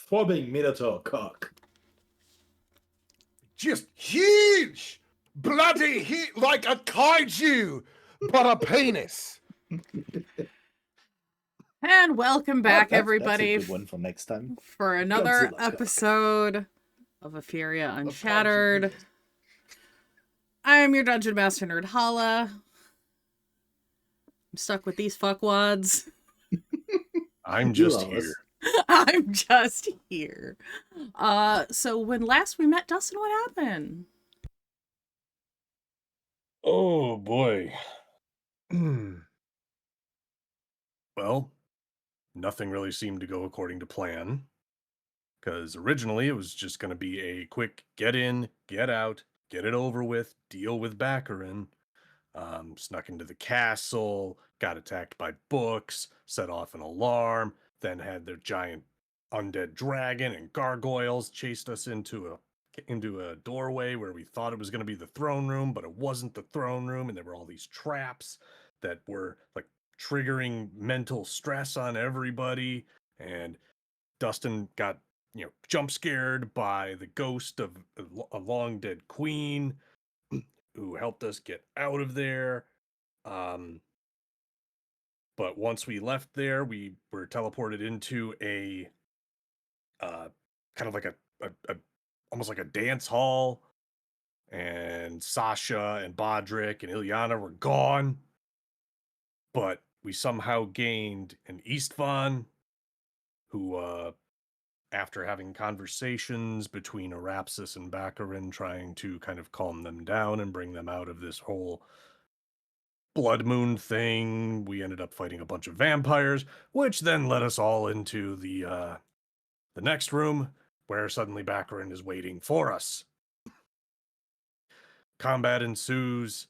throbbing minotaur cock. Just huge! Bloody like a kaiju, but a penis. And welcome back, everybody, That's a good one for next time. for another Godzilla cock. episode of Efferia Unshattered. I'm your Dungeon Master, Nerd Hala. I'm stuck with these fuckwads. I'm You just love here. us. I'm just here. So when last we met, Dustin, what happened? Oh boy. Well, nothing really seemed to go according to plan. Because originally it was just going to be a quick get in, get out, get it over with, deal with Baccarin. Snuck into the castle, got attacked by books, set off an alarm, then had their giant undead dragon and gargoyles chased us into a doorway where we thought it was going to be the throne room, but it wasn't the throne room, and there were all these traps that were like triggering mental stress on everybody. And Dustin got jump scared by the ghost of a long dead queen who helped us get out of there. But once we left there, we were teleported into a kind of like a almost like a dance hall, and Sasha and Bodrick and Ilyana were gone. But we somehow gained an Istvan who, after having conversations between Arapsis and Baccarin, trying to kind of calm them down and bring them out of this whole blood moon thing, we ended up fighting a bunch of vampires, which then led us all into the next room, where suddenly Baccarin is waiting for us. Combat ensues.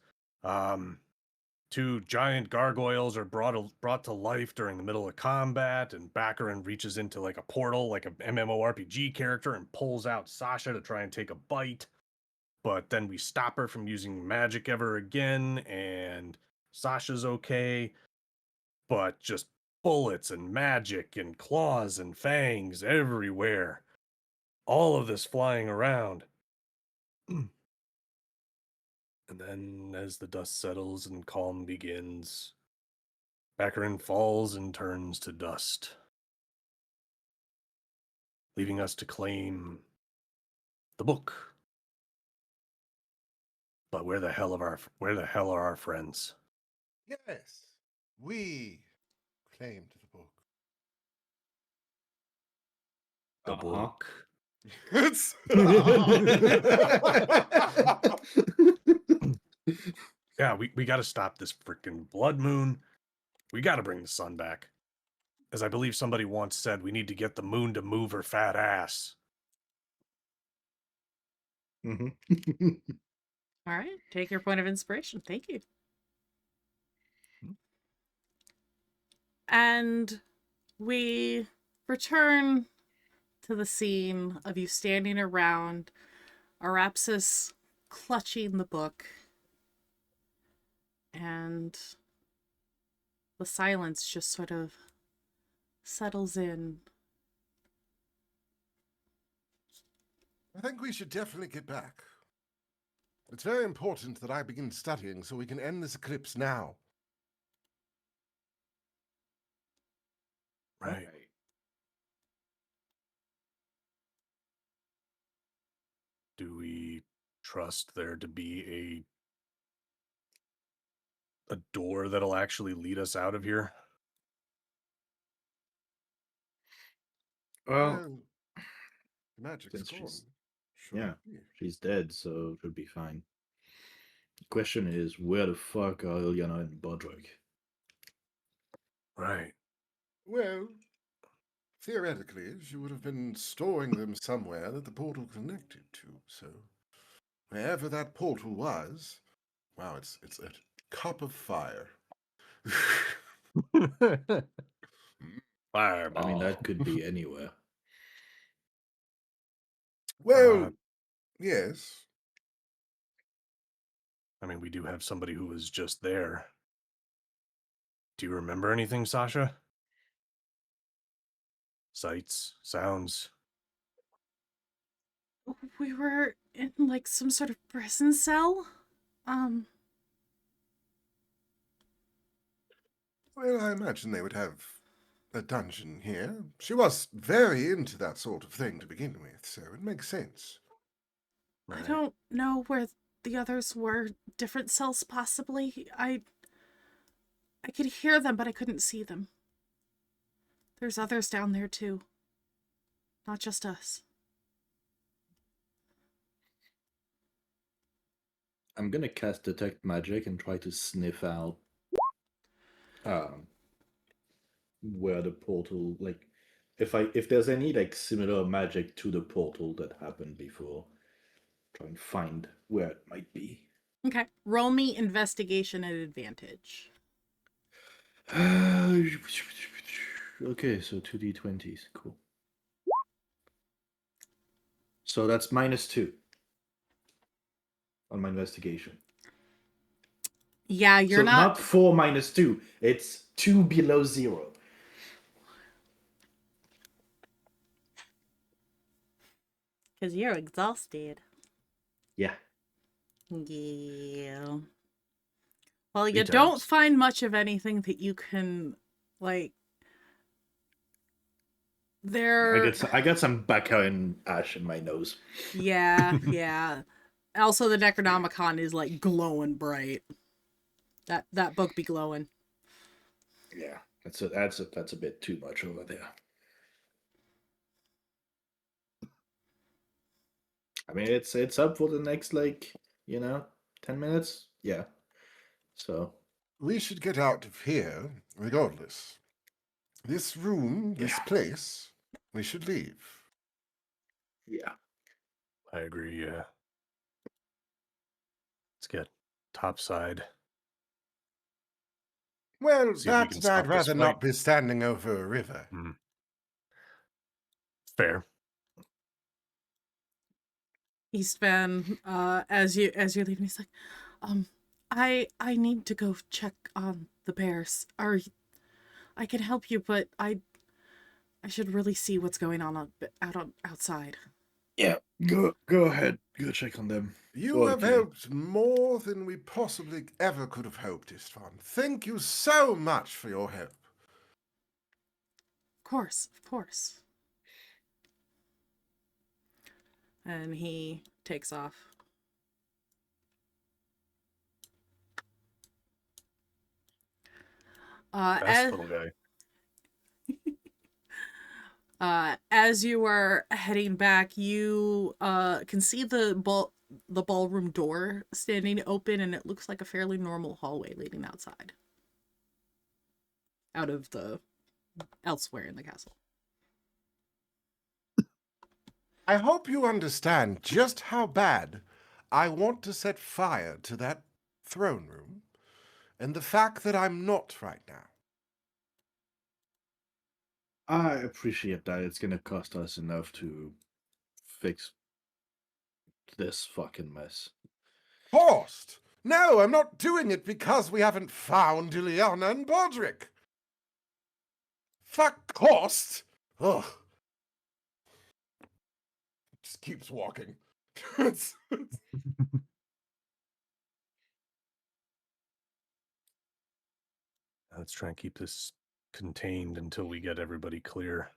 Two giant gargoyles are brought to life during the middle of combat, and Baccarin reaches into like a portal, like an MMORPG character, and pulls out Sasha to try and take a bite. But then we stop her from using magic ever again, and Sasha's okay. But just bullets and magic and claws and fangs everywhere. All of this flying around. And then, as the dust settles and calm begins, Baccarin falls and turns to dust, leaving us to claim the book. But where the hell are our friends? Yes, we claimed the book. The book. It's Yeah, we got to stop this freaking blood moon. We got to bring the sun back. As I believe somebody once said, we need to get the moon to move her fat ass. Mm-hmm. All right, take your point of inspiration. Thank you. And we return to the scene of you standing around, Arapsis clutching the book, and the silence just sort of settles in. I think we should definitely get back. It's very important that I begin studying so we can end this eclipse now. Right. Do we trust there to be a door that'll actually lead us out of here? Well, The magic's since gone. she's- Sure. yeah. she's dead, so it should be fine. The question is, where the fuck are Ilyana and Bodrick? Right. Well, theoretically, she would have been storing them somewhere that the portal connected to. So, wherever that portal was, wow, it's a cup of fire. Fireball. I mean, that could be anywhere. Well, yes. I mean, we do have somebody who was just there. Do you remember anything, Sasha? Sights, sounds, We were in like some sort of prison cell. Um, Well, I imagine they would have a dungeon here. She was very into that sort of thing to begin with, so it makes sense. I Right. don't know where the others were. Different cells, possibly. I could hear them, but I couldn't see them. There's others down there too. Not just us. I'm gonna cast Detect Magic and try to sniff out um, where the portal, like, if there's any like similar magic to the portal that happened before, try and find where it might be. Okay. Roll me investigation at advantage. Okay, so 2d20s, cool. So that's -2 on my investigation. Yeah, you're So not. not 4 -2, it's 2 below 0. Because you're exhausted. Yeah, Yeah. Well, you 3 don't times. find much of anything that you can, like. There. I got some bacca and ash in my nose. Yeah, yeah. Also, the Necronomicon is like glowing bright. That book be glowing. Yeah, that's a bit too much over there. I mean, it's up for the next, like, 10 minutes. Yeah. So We should get out of here, regardless. This room, this yeah, place, we should leave. yeah. I agree, yeah. Let's get topside. Well, See if we that can and I'd stop this rather fight. not be standing over a river. Fair. Eastvan, as you're leaving, he's like, I need to go check on the bears. I can help you, but I should really see what's going on outside. Yeah, go ahead. Go check on them. You have Okay. helped more than we possibly ever could have hoped, Istvan. Thank you so much for your help. Of course, of course. And he takes off. Fast little guy. As you are heading back, you can see the ballroom door standing open, and it looks like a fairly normal hallway leading outside, out of the elsewhere in the castle. I hope you understand just how bad I want to set fire to that throne room, and the fact that I'm not right now. I appreciate that. It's gonna cost us enough to fix this fucking mess. Forced! No, I'm not doing it because we haven't found Ileana and Bodrick. Fuck cost! Ugh. Just keeps walking. Let's try and keep this contained until we get everybody clear.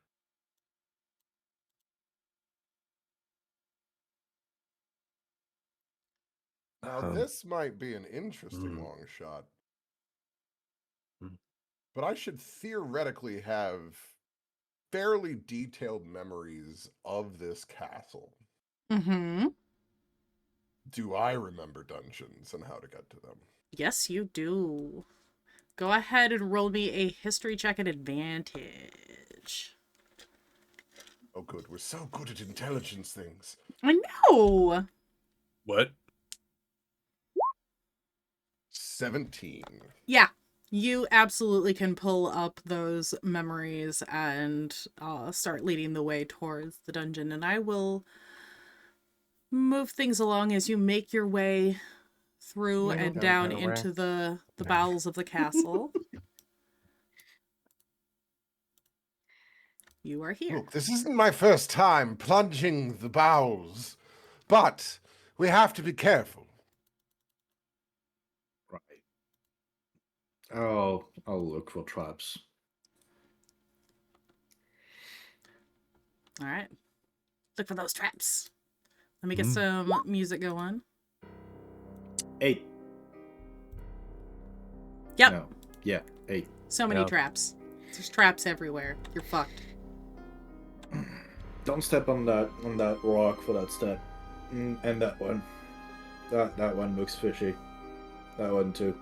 Now, this might be an interesting long shot. But I should theoretically have fairly detailed memories of this castle. Mm-hmm. Do I remember dungeons and how to get to them? Yes, you do. Go ahead and roll me a history check at advantage. Oh, good. We're so good at intelligence things. I know. What? 17. Yeah, you absolutely can pull up those memories and start leading the way towards the dungeon. And I will move things along as you make your way through and down into the bowels of the castle. you are here. Look, this isn't my first time plunging the bowels, but we have to be careful. Right. I'll look for traps. All right. Look for those traps. Let me get Mm. some music going. 8. Yep. No. Yeah, 8. So many Yeah. traps. There's traps everywhere. You're fucked. Don't step on that rock for that step. And that one. That one looks fishy. That one too.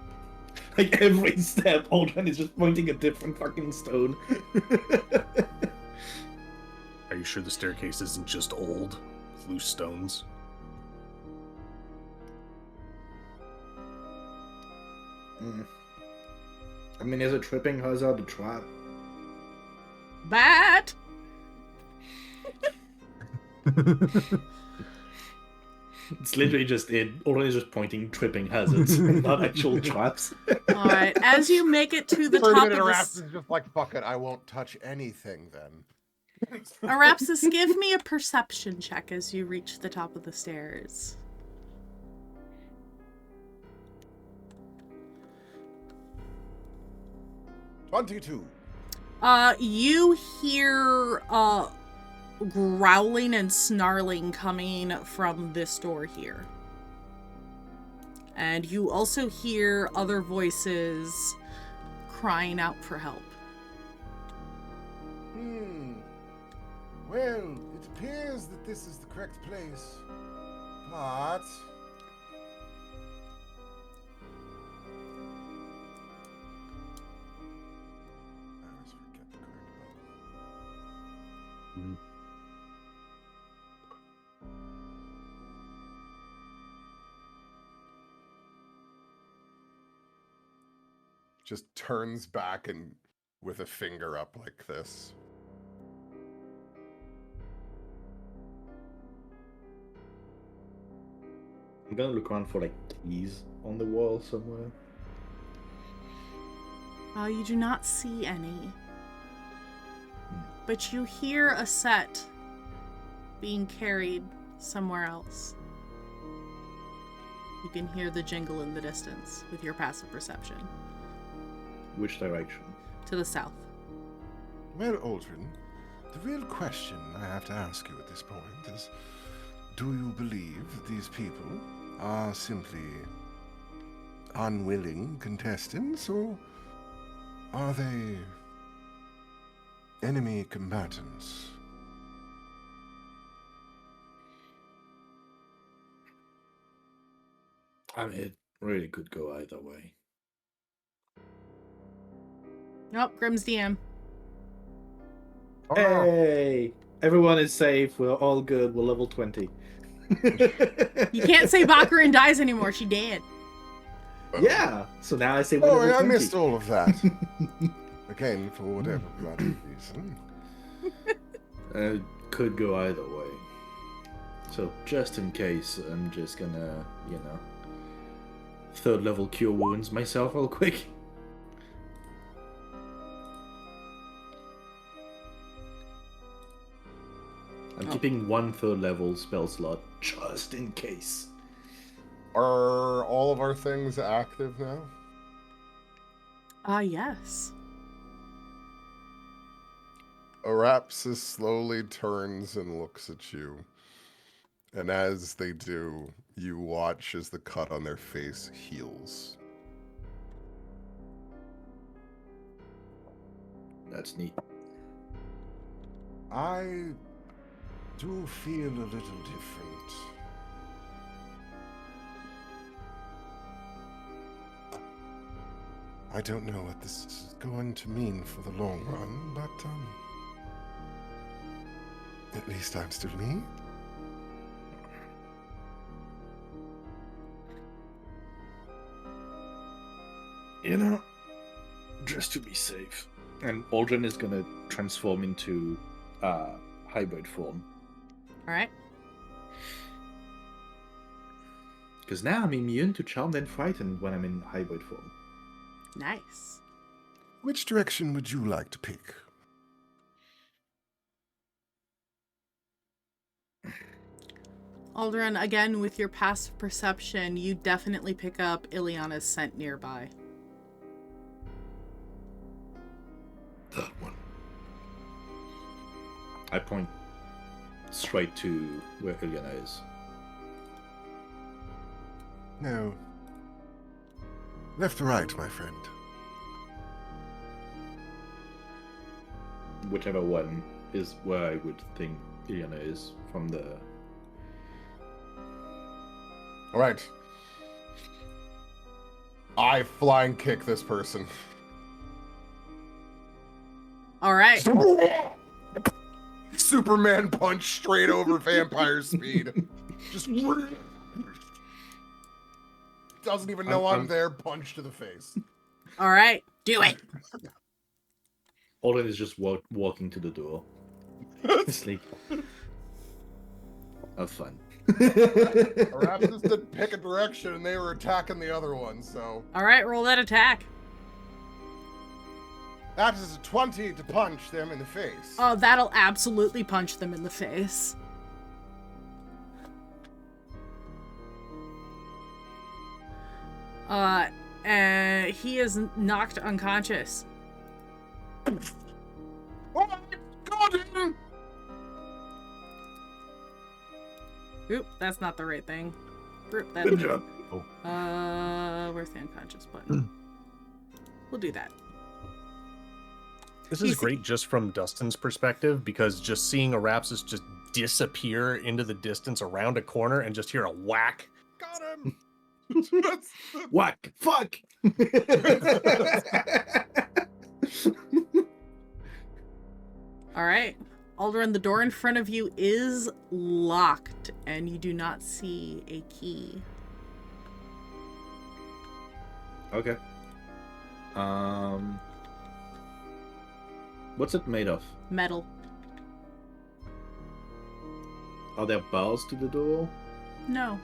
Like every step, Aldrin is just pointing a different fucking stone. Are you sure the staircase isn't just old, with loose stones? I mean, is a tripping hazard a trap? Bat! It's literally just it. Aldrin is just pointing tripping hazards, not actual traps. All right. As you make it to the For a top minute, of the... Araps is just like, fuck it, I won't touch anything then. Arapsis, give me a perception check as you reach the top of the stairs. $22. You hear growling and snarling coming from this door here. And you also hear other voices crying out for help. Well, it appears that this is the correct place, but... I always forget the correct button. Just turns back and with a finger up like this. I'm gonna look around for like keys on the wall somewhere. You do not see any. But you hear a set being carried somewhere else. You can hear the jingle in the distance with your passive perception. Which direction? To the south. Well, Aldrin, the real question I have to ask you at this point is, do you believe that these people are simply unwilling contestants, or are they enemy combatants? I mean, it really could go either way. Oh, Grimm's DM. Hey! Everyone is safe. We're all good. We're level 20. You can't say Bakarin dies anymore. She dead. Yeah! So now I say we're Oh, level I 20. missed all of that. Again, for whatever bloody reason. Could go either way. So just in case, I'm just gonna, third level cure wounds myself real quick. I'm keeping 1 third level spell slot just in case. Are all of our things active now? Yes. Arapsis slowly turns and looks at you. And as they do, you watch as the cut on their face heals. That's neat. I do feel a little different. I don't know what this is going to mean for the long run, but at least I'm still me. Just to be safe. And Aldrin is gonna transform into hybrid form. Alright. Because now I'm immune to Charmed and Frightened when I'm in hybrid form. Nice. Which direction would you like to pick? Aldrin, again, with your passive perception, you definitely pick up Ileana's scent nearby. That one. I point straight to where Ileana is. No. Left to right, my friend. Whichever one is where I would think Ileana is from the... All right. I flying kick this person. All right. Superman punch straight over vampire speed. Just doesn't even know I'm there. Punch to the face. All right. Do it. Aldrin is just walking to the door. It's like... Have fun. Perhaps this did pick a direction and they were attacking the other one, so... All right, roll that attack. That is a 20 to punch them in the face. Oh, that'll absolutely punch them in the face. And he is knocked unconscious. Oh, got him! Oop, that's not the right thing. Oop, Good job. Where's the unconscious button? We'll do that. This is great just from Dustin's perspective, because just seeing Arapsis just disappear into the distance around a corner and just hear a whack. Got him! Whack! Fuck! All right. Aldrin, the door in front of you is locked, and you do not see a key. Okay. What's it made of? Metal. Are there bars to the door? No.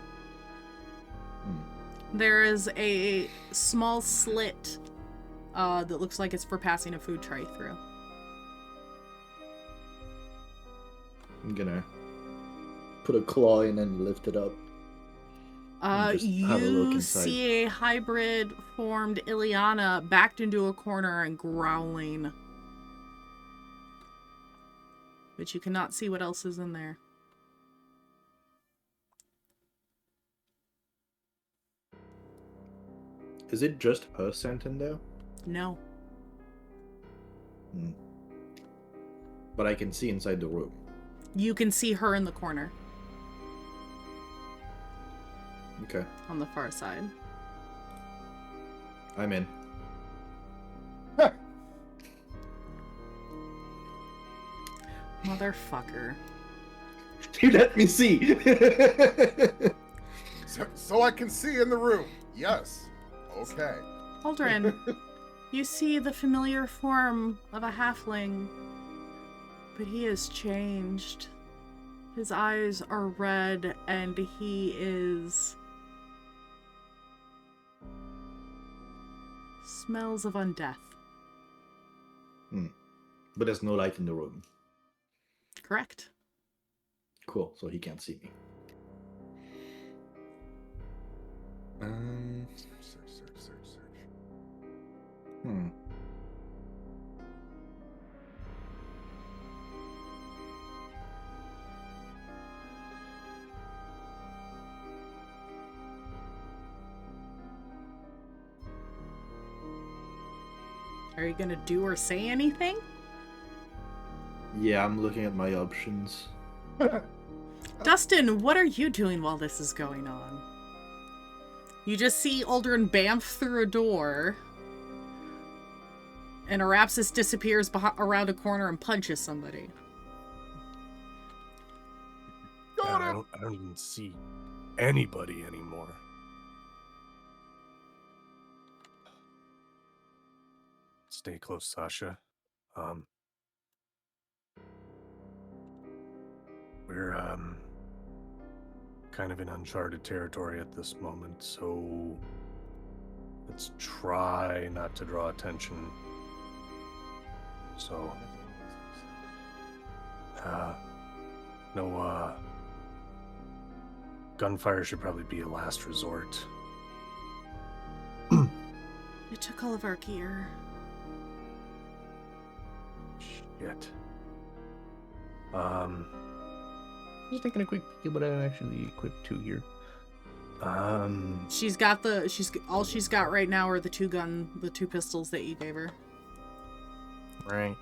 There is a small slit that looks like it's for passing a food tray through. I'm gonna put a claw in and lift it up. And just have a look You inside. see a hybrid formed Ileana backed into a corner and growling. But you cannot see what else is in there. Is it just her scent in there? No. But I can see inside the room. You can see her in the corner Okay. on the far side. I'm in. Motherfucker. You let me see! So I can see in the room. Yes. Okay. Aldrin, you see the familiar form of a halfling, but he has changed. His eyes are red, and he smells of undeath. But there's no light in the room. Correct. Cool, so he can't see me. Search. Hmm. Are you gonna do or say anything? Yeah, I'm looking at my options. Dustin, what are you doing while this is going on? You just see Aldrin bamf through a door, and Arapsis disappears around a corner and punches somebody. Got I him! don't even see anybody anymore. Stay close, Sasha. We're kind of in uncharted territory at this moment, so let's try not to draw attention. So, gunfire should probably be a last resort. It took all of our gear. Shit. Just taking a quick peek, but I actually equipped 2 here. All she's got right now are the two pistols that you gave her. Right.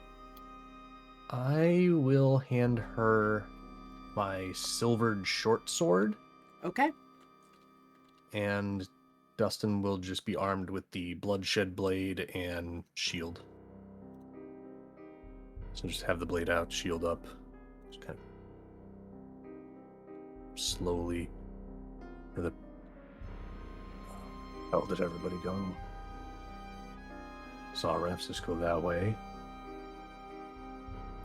I will hand her my silvered short sword, Okay. and Dustin will just be armed with the bloodshed blade and shield. So just have the blade out, shield up. Just kind of slowly. How did everybody go? Saw Rapsis go that way.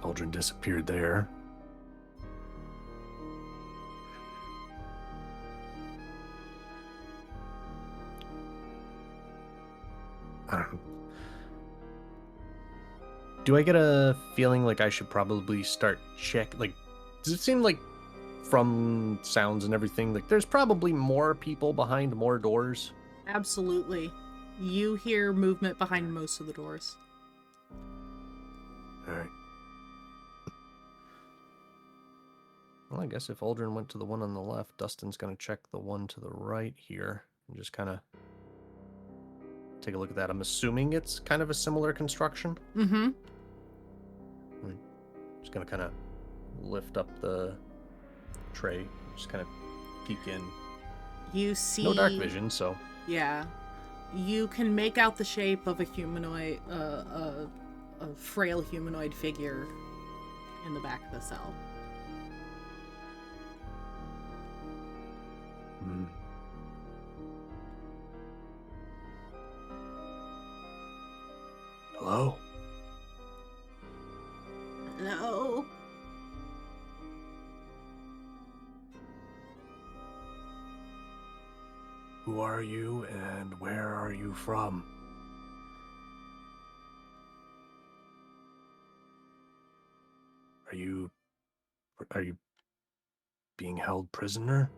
Aldrin disappeared there. I don't know. Do I get a feeling like I should probably start does it seem like from sounds and everything, like there's probably more people behind more doors? Absolutely. You hear movement behind most of the doors. Alright. Well, I guess if Aldrin went to the one on the left, Dustin's going to check the one to the right here and just kind of take a look at that. I'm assuming it's kind of a similar construction. Mm-hmm. Just going to kind of lift up the tray, just kind of peek in. You see... No dark vision, so... Yeah. You can make out the shape of a humanoid, a frail humanoid figure in the back of the cell. Mm. Hello? Hello? Who are you and where are you from? Are you being held prisoner?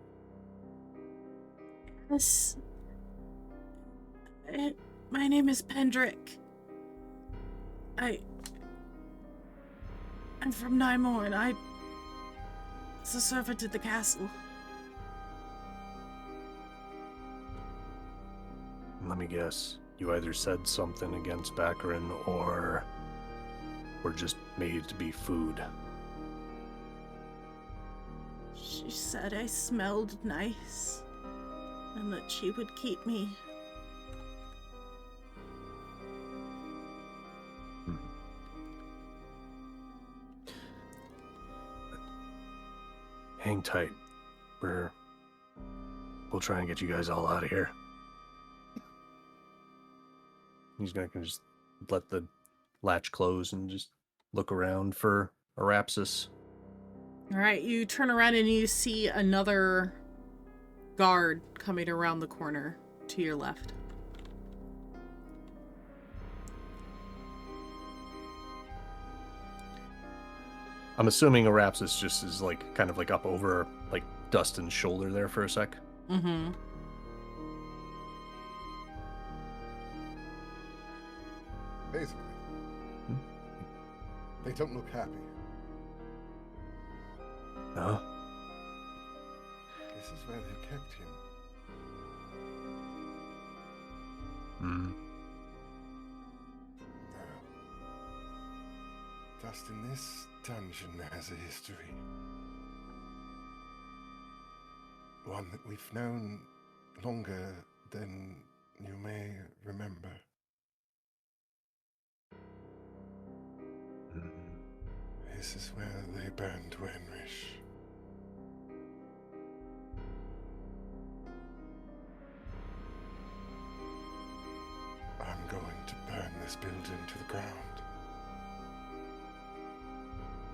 Yes. My name is Pendrick. I'm from Nymore, and I was a servant at the castle. Let me guess. You either said something against Baccarin or were just made to be food. She said I smelled nice, and that she would keep me. Hang tight. We'll try and get you guys all out of here. He's gonna just let the latch close and just look around for Arapsis. All right, you turn around and you see another guard coming around the corner to your left. I'm assuming Arapsis just is like kind of like up over like Dustin's shoulder there for a sec. Mm-hmm. Basically. They don't look happy. No? This is where they kept him. Hmm. Dustin, this dungeon has a history. One that we've known longer than you may remember. This is where they burned Wenrish. I'm going to burn this building to the ground.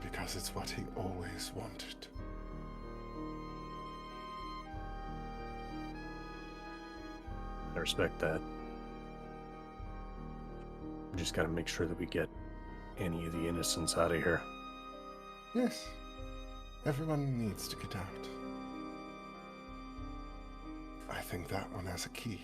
Because it's what he always wanted. I respect that. We just gotta make sure that we get any of the innocents out of here. Yes. Everyone needs to get out. think that one has a key.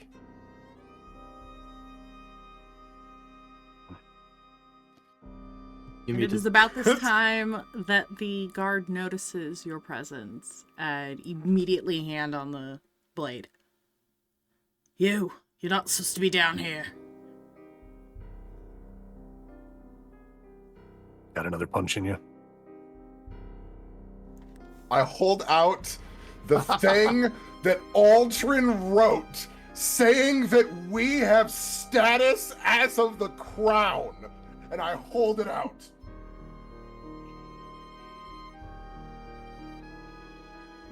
You And need it is to- about this time that the guard notices your presence and immediately hand on the blade. You're not supposed to be down here. Got another punch in you. I hold out the thing that Aldrin wrote saying that we have status as of the crown. And I hold it out.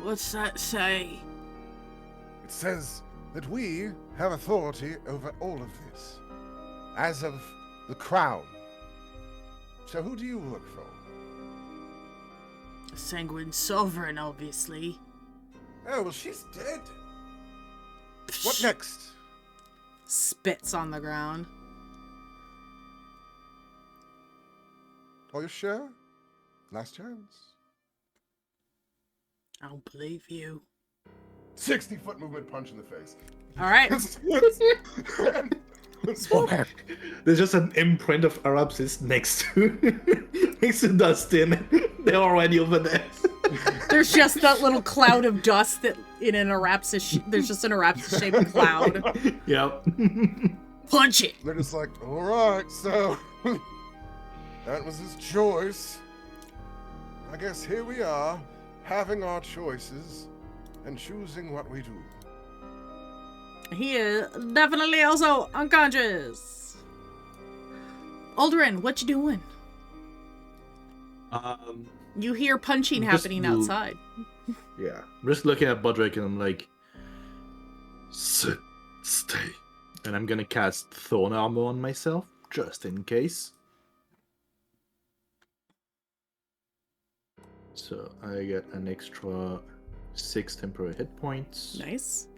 What's that say? It says that we have authority over all of this, as of the crown. So who do you work for? A sanguine sovereign, obviously. Oh, well, she's dead. What next? Spits on the ground. Are you sure? Last chance. I don't believe you. 60-foot movement punch in the face. All right. There's just an imprint of Arabsis next to next to Dustin. They're already over there. There's just that little cloud of dust that in an Arapsis. There's just an Arapsis shaped cloud. Yep. Punch it. They're just like, all right, so that was his choice. I guess here we are, having our choices and choosing what we do. He is definitely also unconscious. Aldrin, what you doing? You hear punching Just happening move. outside. Yeah. I'm just looking at Bodrick and I'm like, sit, stay. And I'm gonna cast Thorn Armor on myself, just in case. So I get an extra 6 temporary hit points. Nice.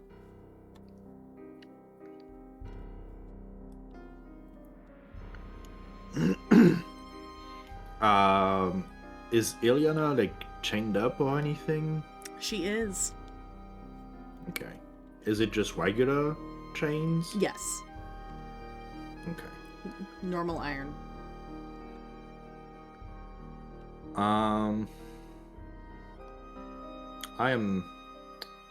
Is Ilyana like chained up or anything? She is. Okay. Is it just regular chains? Yes. Okay. Normal iron. I am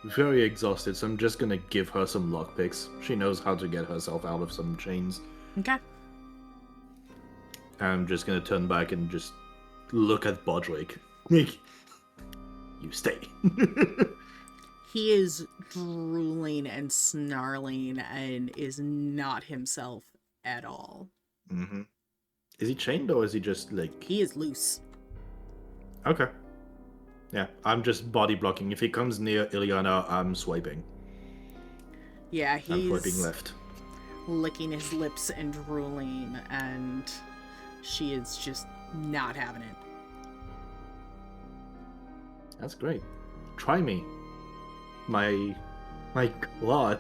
very exhausted, so I'm just gonna give her some lockpicks. She knows how to get herself out of some chains. Okay. I'm just gonna turn back and just look at Bodrick. Like, you stay. He is drooling and snarling and is not himself at all. Mm-hmm. Is he chained or is he just like... He is loose. Okay. Yeah, I'm just body blocking. If he comes near Ilyana, I'm swiping. Yeah, I'm swiping he's left. licking his lips and drooling, and she is just not having it. That's great. Try me. My claw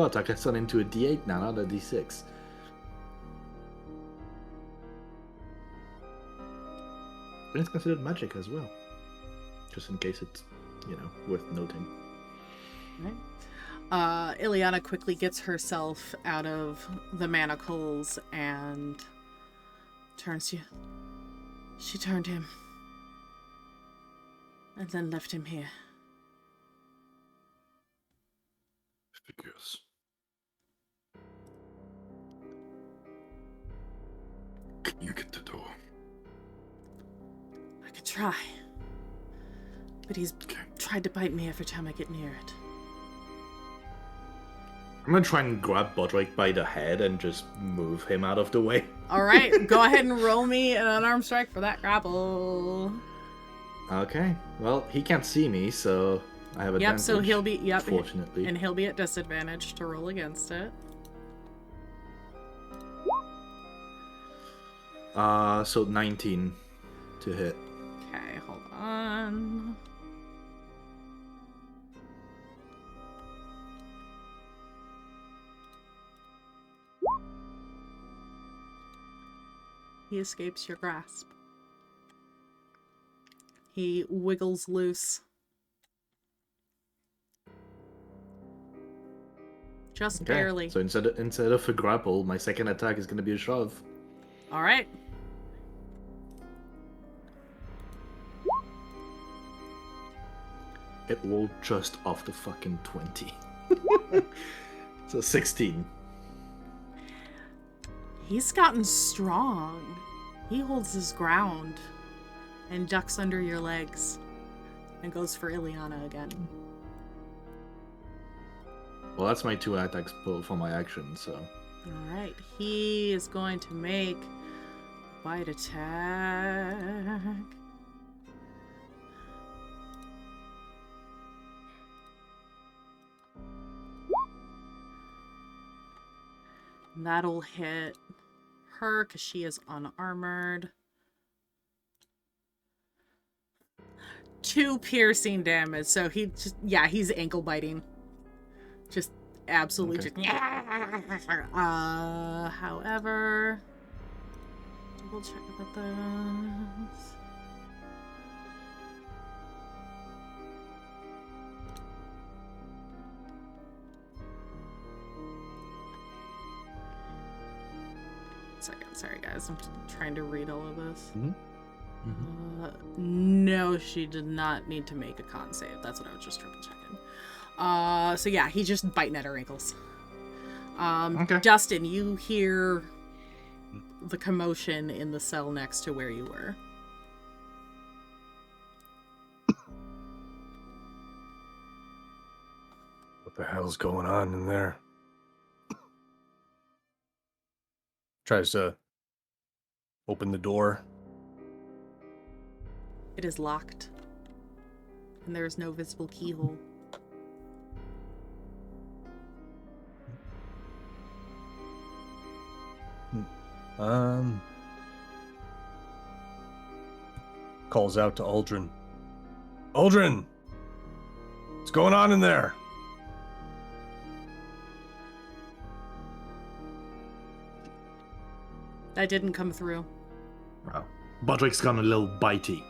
attack has turned into a D8 now, not a D6. And it's considered magic as well. Just in case it's, worth noting. Right. Ileana quickly gets herself out of the manacles and turns to you. She turned him. And then left him here. Figures. Can you get the door? I could try. But he's tried to bite me every time I get near it. I'm gonna try and grab Bodrick by the head and just move him out of the way. Alright, go ahead and roll me an unarmed strike for that grapple. Okay. Well, he can't see me, so I have advantage. Yep, so he'll be Fortunately. and he'll be at disadvantage to roll against it. So 19 to hit. Okay, hold on. He escapes your grasp. He wiggles loose. Just Okay. barely. So instead of a grapple, my second attack is gonna be a shove. All right. It rolled just off the fucking 20. So 16. He's gotten strong. He holds his ground and ducks under your legs and goes for Ileana again. Well, that's my 2 attacks for my action, so. All right. He is going to make a bite attack. That'll hit her because she is unarmored. 2 piercing damage. So he just, yeah, he's ankle biting. Just absolutely Okay. just. However, double check about this. Second, sorry guys, I'm trying to read all of this. No, she did not need to make a con save. That's what I was just triple checking. So yeah, he's just biting at her ankles. Okay. Dustin, you hear the commotion in the cell next to where you were. What the hell's going on in there? Tries to open the door. It is locked, and there is no visible keyhole. Calls out to Aldrin. Aldrin! What's going on in there? That didn't come through. Wow. Bodrick's gone a little bitey.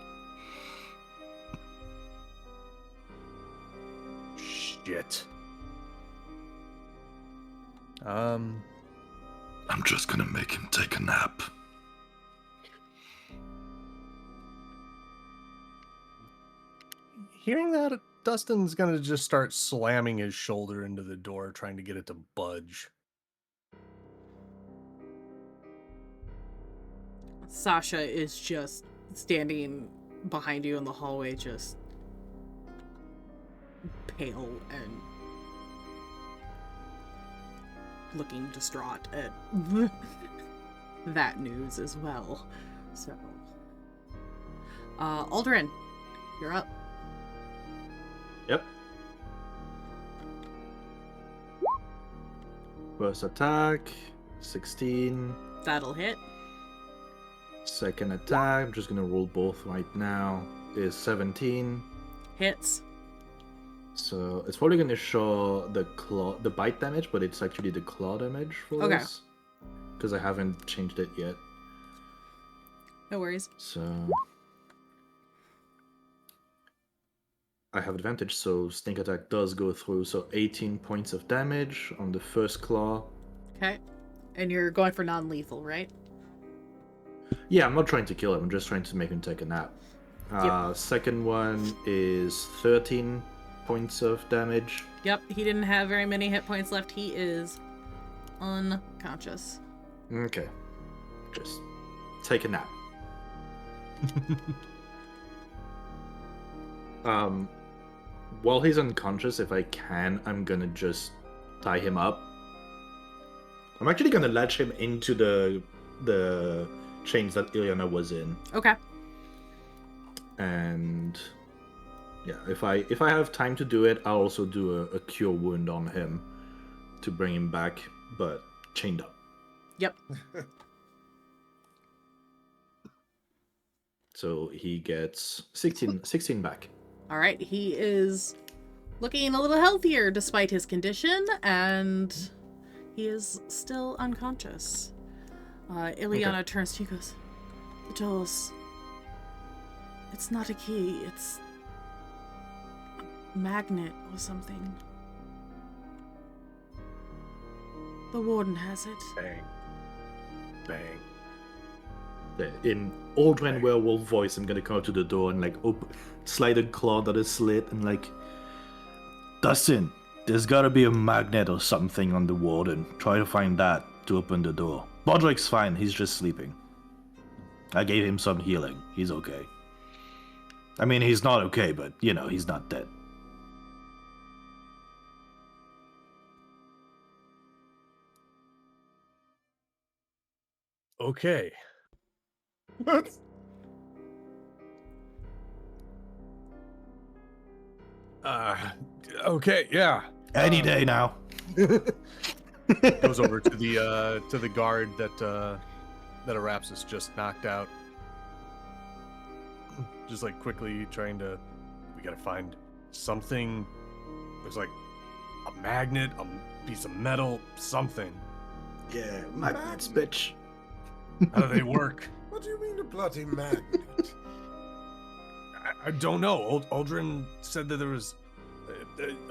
Shit. I'm just gonna make him take a nap. Hearing that, Dustin's gonna just start slamming his shoulder into the door, trying to get it to budge. Sasha is just standing behind you in the hallway, just pale and looking distraught at that news as well. So, Aldrin, you're up. Yep. First attack, 16. That'll hit. Second attack, I'm just gonna roll both right now, is 17. Hits. So it's probably gonna show the bite damage, but it's actually the claw damage for Okay. this. Because I haven't changed it yet. No worries. So I have advantage, so sneak attack does go through. So 18 points of damage on the first claw. Okay. And you're going for non-lethal, right? Yeah, I'm not trying to kill him, I'm just trying to make him take a nap. Yep. Second one is 13 points of damage. Yep, he didn't have very many hit points left. He is unconscious. Okay. Just take a nap. While he's unconscious, if I can, I'm gonna just tie him up. I'm actually gonna latch him into the chains that Ileana was in. Okay. And yeah, if I have time to do it, I'll also do a cure wound on him to bring him back, but chained up. Yep. So he gets 16 back. All right, he is looking a little healthier despite his condition, and he is still unconscious. Ileana turns to you and goes, "The doors. It's not a key, it's a magnet or something." The warden has it. Bang. Bang. In Aldrin werewolf voice, I'm gonna come up to the door and like slide a claw at a slit and like, Dustin, there's gotta be a magnet or something on the warden. Try to find that to open the door. Bodrick's fine, he's just sleeping. I gave him some healing. He's okay. I mean, he's not okay, but, you know, he's not dead. Okay. Okay, yeah. Any day now. Goes over to the guard that Arapsis just knocked out. Just like quickly trying to, we gotta find something. Looks like a magnet, a piece of metal, something. Yeah, magnets, bitch. How do they work? What do you mean a bloody magnet? I don't know. Aldrin said that there was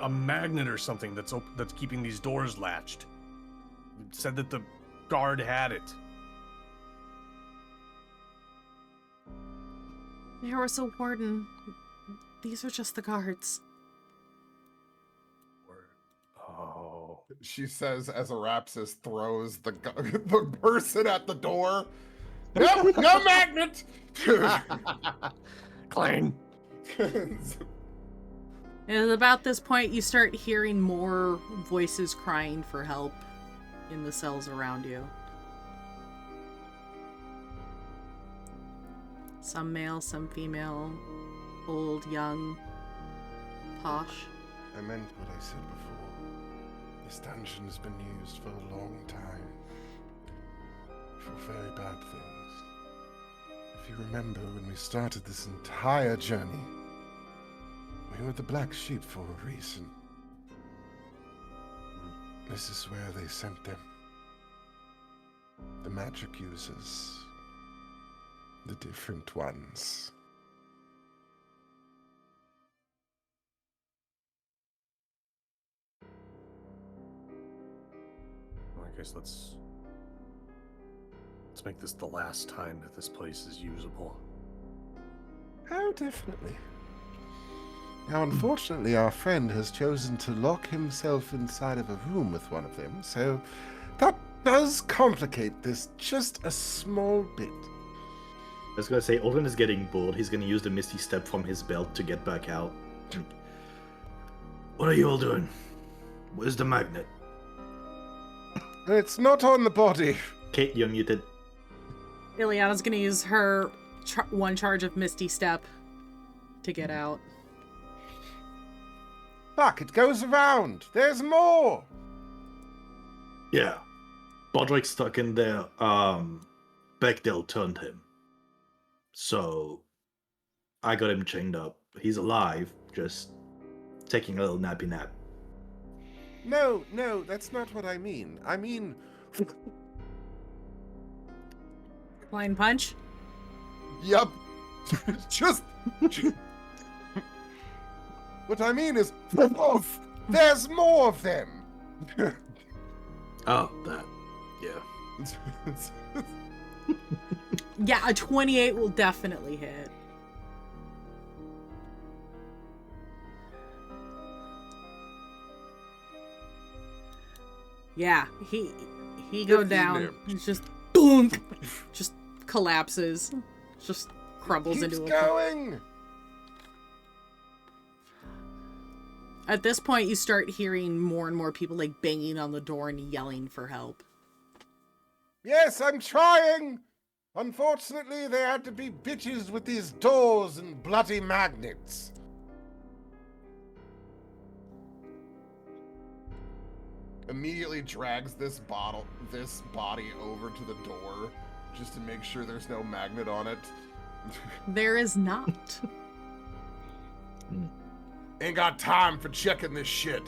a magnet or something that's keeping these doors latched. Said that the guard had it. There was a warden. These are just the guards. Oh. She says as Arapsis throws the person at the door. No, no magnet! Clang. And at about this point, you start hearing more voices crying for help in the cells around you. Some male, some female, old, young, posh. I meant what I said before. This dungeon has been used for a long time. For very bad things. If you remember when we started this entire journey, we were the black sheep for a reason. This is where they sent them. The magic users. The different ones. Well, I guess let's make this the last time that this place is usable. Oh, definitely. Now, unfortunately, our friend has chosen to lock himself inside of a room with one of them, so that does complicate this just a small bit. I was gonna say, Aldrin is getting bored. He's gonna use the Misty Step from his belt to get back out. What are you all doing? Where's the magnet? It's not on the body. Kate, you're muted. Ileana's gonna use her one charge of Misty Step to get out. Fuck, it goes around. There's more. Yeah. Bodrick's stuck in there. Bechdel turned him. So, I got him chained up. He's alive, just taking a little nappy nap. No, that's not what I mean. I mean... Flying punch? Yup. just... What I mean is... There's more of them. Oh, that. Yeah. Yeah, a 28 will definitely hit. Yeah, he go down. He's just boom, just collapses, just crumbles Keeps into a. going. At this point, you start hearing more and more people like banging on the door and yelling for help. Yes, I'm trying. Unfortunately, they had to be bitches with these doors and bloody magnets. Immediately drags this body over to the door, just to make sure there's no magnet on it. There is not. Ain't got time for checking this shit.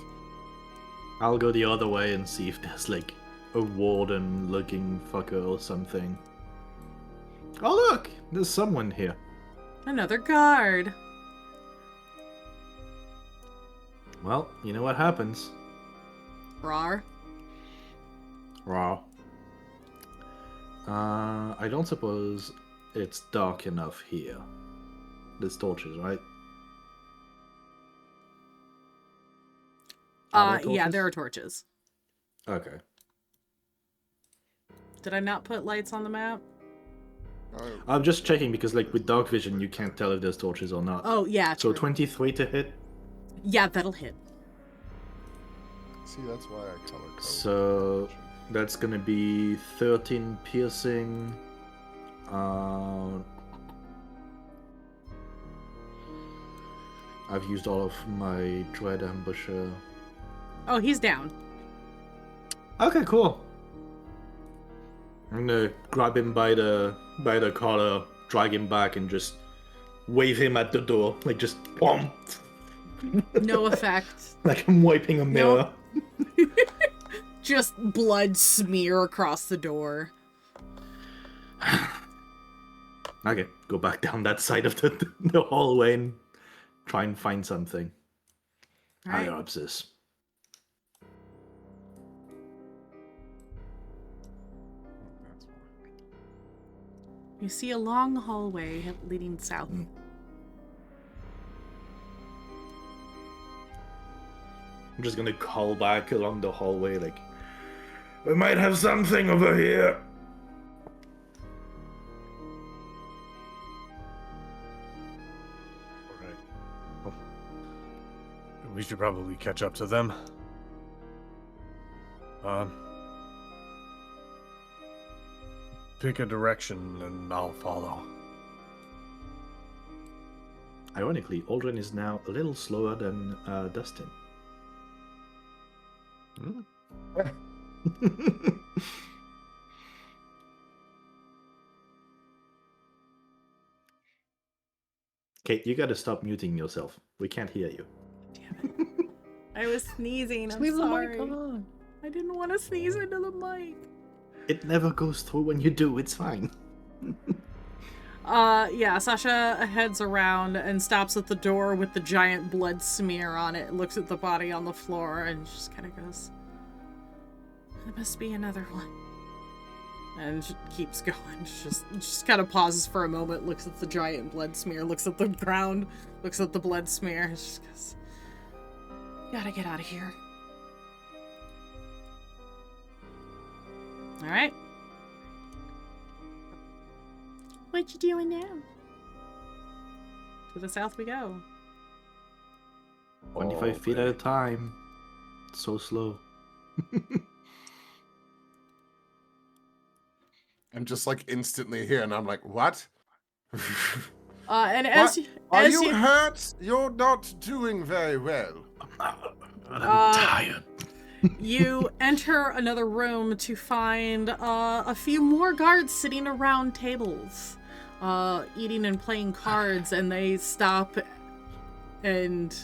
I'll go the other way and see if there's like a warden-looking fucker or something. Oh look! There's someone here. Another guard. Well, you know what happens. Rar. Wow. I don't suppose it's dark enough here. There's torches, right? Yeah, there are torches. Okay. Did I not put lights on the map? I'm just checking because, like, with dark vision, you can't tell if there's torches or not. Oh, yeah, So true. 23 to hit. Yeah, that'll hit. See, that's why I color code. So that's gonna be 13 piercing. I've used all of my Dread Ambusher. Oh, he's down. Okay, cool. I'm gonna grab him by the collar, drag him back, and just wave him at the door, like just boom. No effect. Like I'm wiping a mirror. Just blood smear across the door. Okay, go back down that side of the hallway and try and find something. Right. Higher up, sis. You see a long hallway leading south. I'm just gonna call back along the hallway, like, we might have something over here. Alright. We should probably catch up to them. Pick a direction and I'll follow. Ironically, Aldrin is now a little slower than Dustin. Kate, you gotta stop muting yourself. We can't hear you. Damn it. I was sneezing. I'm Leave the sorry. mic on. I didn't want to sneeze into the mic. It never goes through when you do, it's fine. Yeah, Sasha heads around and stops at the door with the giant blood smear on it, looks at the body on the floor, and just kind of goes, there must be another one. And keeps going. Just kind of pauses for a moment, looks at the giant blood smear, looks at the ground, looks at the blood smear, and just goes, gotta get out of here. Alright. What you doing now? To the south we go. 25 feet at a time. It's so slow. I'm just like instantly here, and I'm like, what? And as Are as you hurt? You're not doing very well. I'm tired. you enter another room to find a few more guards sitting around tables, eating and playing cards, and they stop and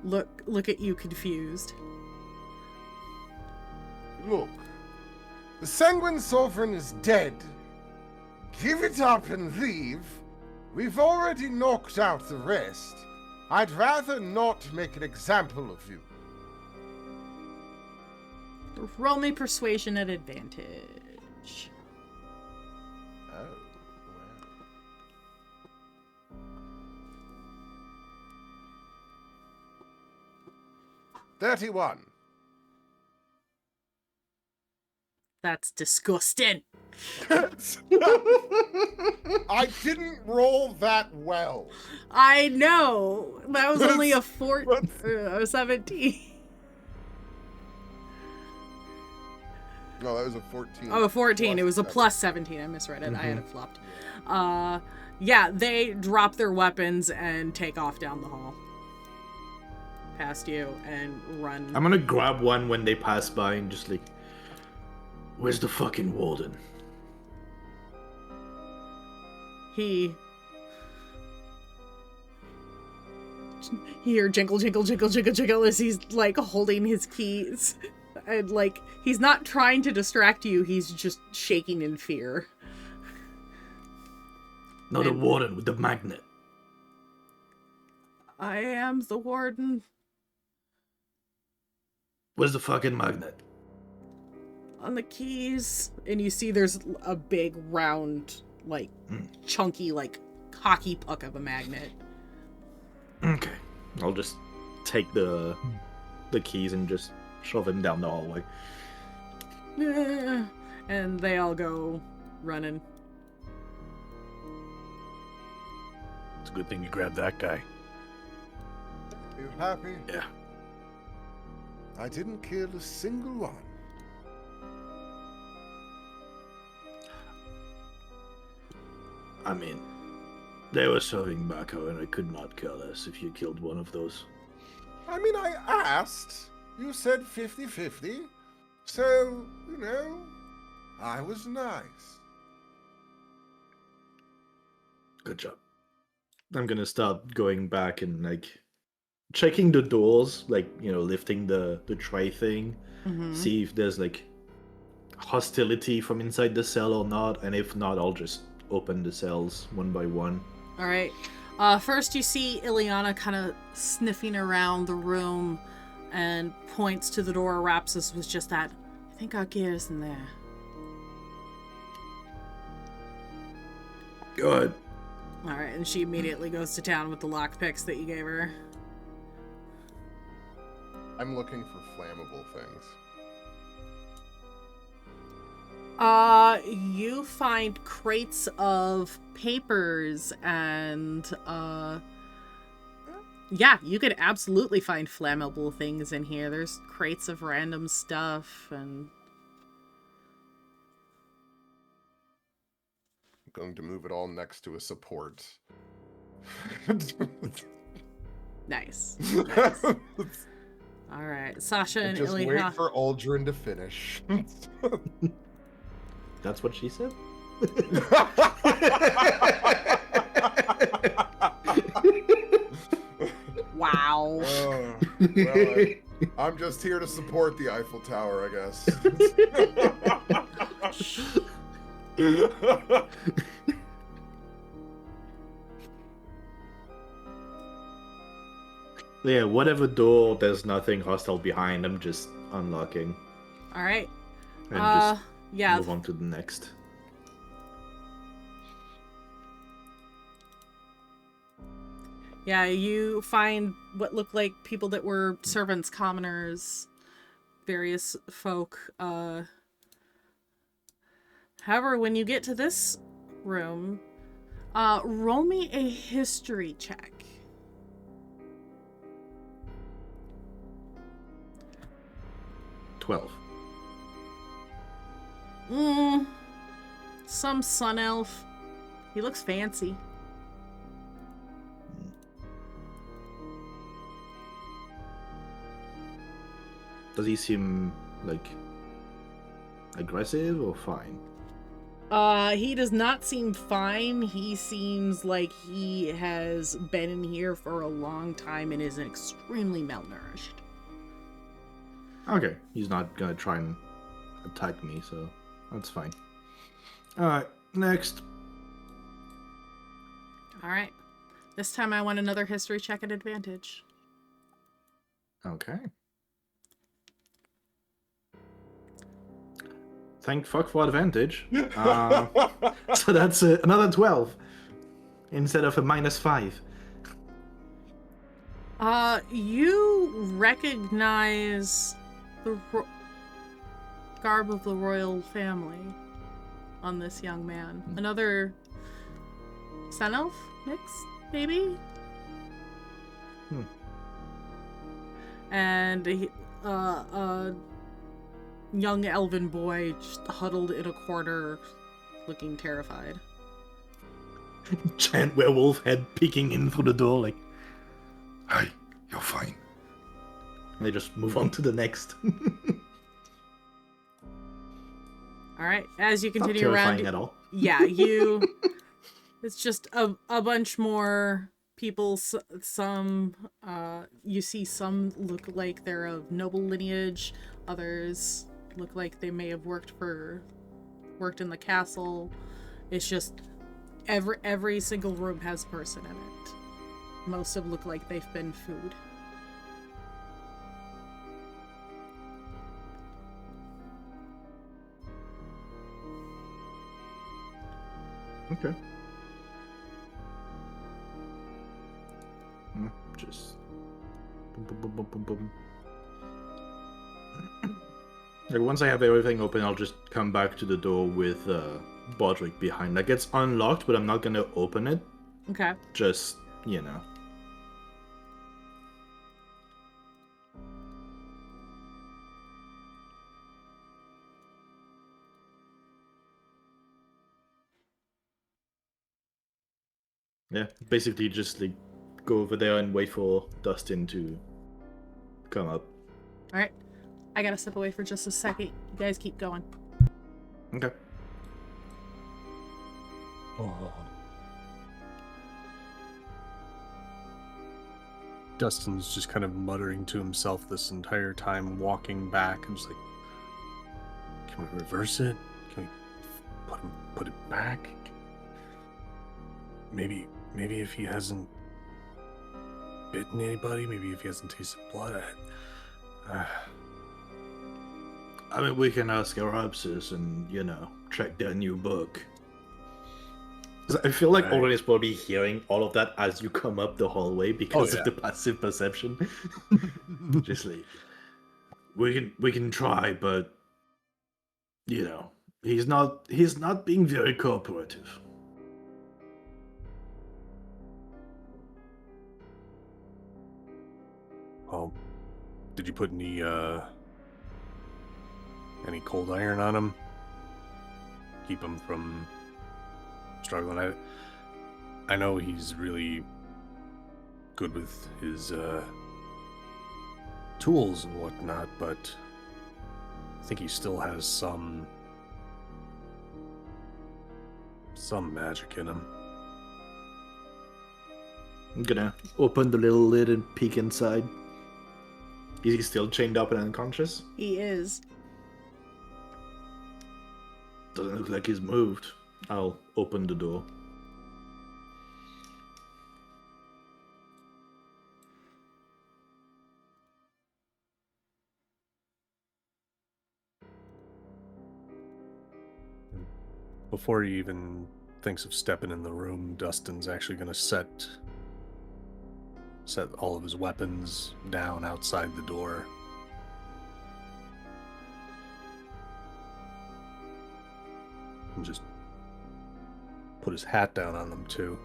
look at you confused. Look, the Sanguine Sovereign is dead. Give it up and leave. We've already knocked out the rest. I'd rather not make an example of you. Roll me persuasion at advantage. Oh, well. 31. That's disgusting. I didn't roll that well. I know. That was only a 17. No, that was a 14. Oh, 14. Plus It was a 7. plus 17. I misread it. I had it flopped. Yeah, they drop their weapons and take off down the hall. Past you and run. I'm gonna grab one when they pass by and just like, where's the fucking warden? You hear jingle, jingle, jingle, jingle, jingle as he's like holding his keys. And like, he's not trying to distract you, he's just shaking in fear. No, the warden with the magnet. I am the warden. Where's the fucking magnet? on the keys. And you see there's a big, round, like, chunky, like, hockey puck of a magnet. Okay. I'll just take the keys and just shove him down the hallway. And they all go running. It's a good thing you grabbed that guy. You happy? Yeah. I didn't kill a single one. I mean, they were serving bacco and I could not care less if you killed one of those. I mean, I asked. You said 50-50. So, you know, I was nice. Good job. I'm gonna start going back and, like, checking the doors, like, you know, lifting the tray thing, see if there's, like, hostility from inside the cell or not, and if not, I'll just open the cells one by one. All right. First, you see Ileana kind of sniffing around the room and points to the door. Rapsis was just at, I think our gear's in there. Good. All right, and she immediately goes to town with the lockpicks that you gave her. I'm looking for flammable things. You find crates of papers and, yeah, you could absolutely find flammable things in here. There's crates of random stuff and... I'm going to move it all next to a support. Nice. All right, Sasha and Just Ileana. wait for Aldrin to finish. That's what she said? Wow. Well, I'm just here to support the Eiffel Tower, I guess. Yeah, whatever door, there's nothing hostile behind, I'm just unlocking. All right. And just Yeah. move on to the next. Yeah, you find what look like people that were servants, commoners, various folk. However, when you get to this room, roll me a history check. Some sun elf. He looks fancy. Does he seem, like, aggressive or fine? He does not seem fine. He seems like he has been in here for a long time and is extremely malnourished. Okay, he's not gonna try and attack me, so that's fine. Alright, next. Alright. This time I want another history check at advantage. Okay. Thank fuck for advantage. So that's another 12 instead of a -5. You recognize the garb of the royal family on this young man. Another sun elf mix, maybe? And he, young elven boy just huddled in a corner looking terrified. Giant werewolf head peeking in through the door, like, Hey, you're fine. they just move on to the next. Alright, as you Not continue around, terrifying at all. yeah, you... It's just a bunch more people. Some, you see some look like they're of noble lineage. Others look like they may have worked in the castle. It's just every single room has a person in it. Most of them look like they've been food. Okay. Just boom, boom, boom, boom, boom, boom. Like once I have everything open, I'll just come back to the door with Bodrick behind. Like it's unlocked, but I'm not gonna open it. Okay. Just, you know. Yeah, basically just like go over there and wait for Dustin to come up. All right. I gotta step away for just a second. You guys keep going. Okay. Dustin's just kind of muttering to himself this entire time, walking back. I'm just like, can we reverse it? Can we put it back? Maybe if he hasn't bitten anybody, maybe if he hasn't tasted blood. I mean, we can ask our Arabses and, you know, check their new book. 'Cause I feel like Right. Oren is probably hearing all of that as you come up the hallway because yeah. of the passive perception. Just like, we can try, but you know, he's not being very cooperative. Oh, did you put any cold iron on him? Keep him from struggling. I know he's really good with his tools and whatnot, but I think he still has some magic in him. I'm gonna open the little lid and peek inside. Is he still chained up and unconscious? He is. Doesn't look like he's moved. I'll open the door. Before he even thinks of stepping in the room, Dustin's actually going to set all of his weapons down outside the door. And just put his hat down on them too.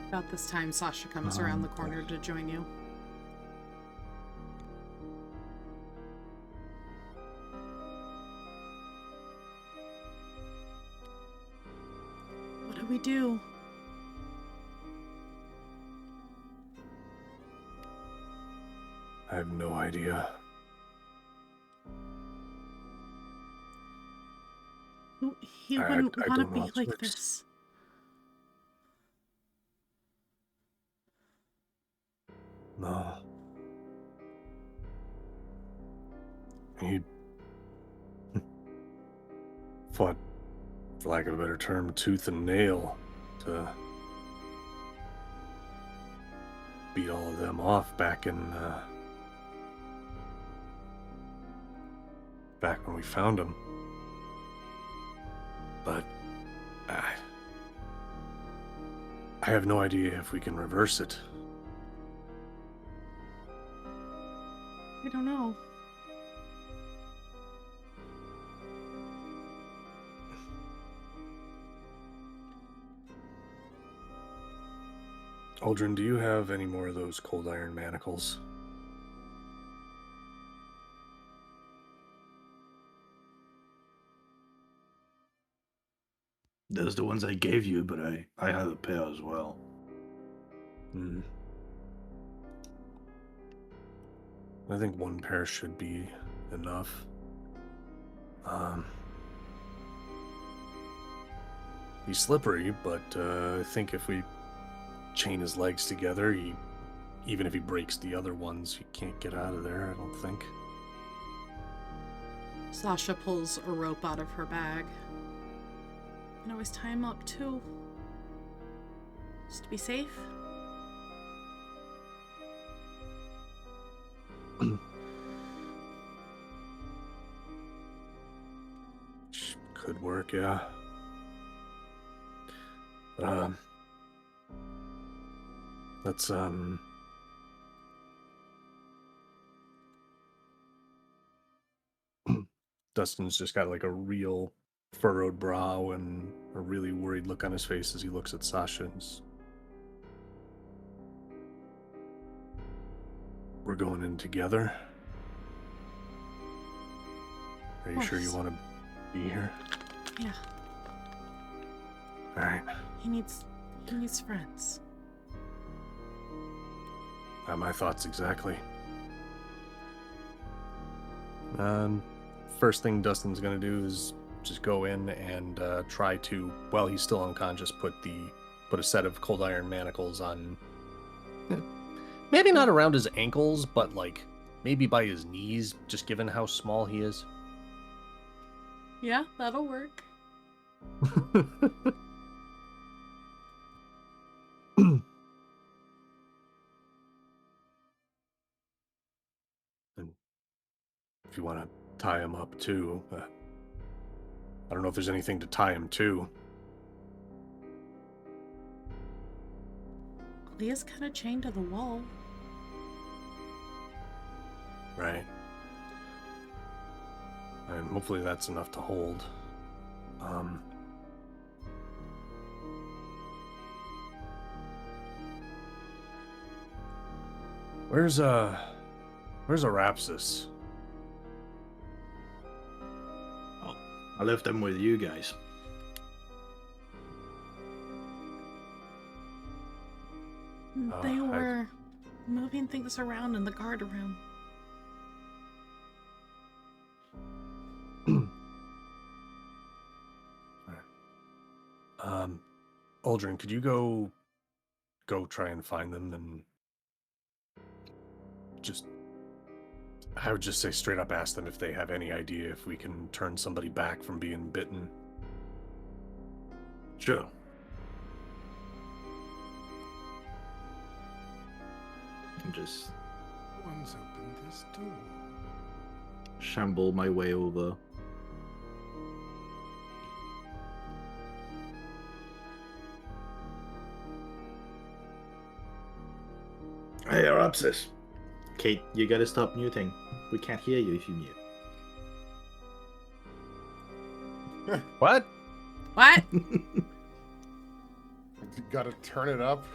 About this time, Sasha comes around the corner to join you. What do we do? I have no idea. He I wouldn't don't want to know be how to like this. No. He fought, for lack of a better term, tooth and nail to beat all of them off back when we found him. But I have no idea if we can reverse it. I don't know. Aldrin, do you have any more of those cold iron manacles? Those are the ones I gave you, but I have a pair as well. I think one pair should be enough. He's slippery, but I think if we chain his legs together, even if he breaks the other ones, he can't get out of there, I don't think. Sasha pulls a rope out of her bag. You can always tie him up too. Just to be safe. Could work, yeah. Let's Dustin's just got like a real furrowed brow and a really worried look on his face as he looks at Sasha. We're going in together. Are you sure you want to be here? Yeah. All right. He needs friends. My thoughts exactly. First thing Dustin's gonna do is just go in and try to, while he's still unconscious, put a set of cold iron manacles on. Maybe not around his ankles, but like maybe by his knees, just given how small he is. Yeah, that'll work. And if you want to tie him up too, I don't know if there's anything to tie him to. He is kind of chained to the wall. Right. And hopefully that's enough to hold. Where's Arapsis? Oh, I left them with you guys. They were moving things around in the guard room. Aldrin, could you go try and find them and I would just say straight up ask them if they have any idea if we can turn somebody back from being bitten. Sure. And just One's opened this door. shamble my way over. Hey, Arapsis. Kate, you gotta stop muting. We can't hear you if you mute. What? What? You gotta turn it up.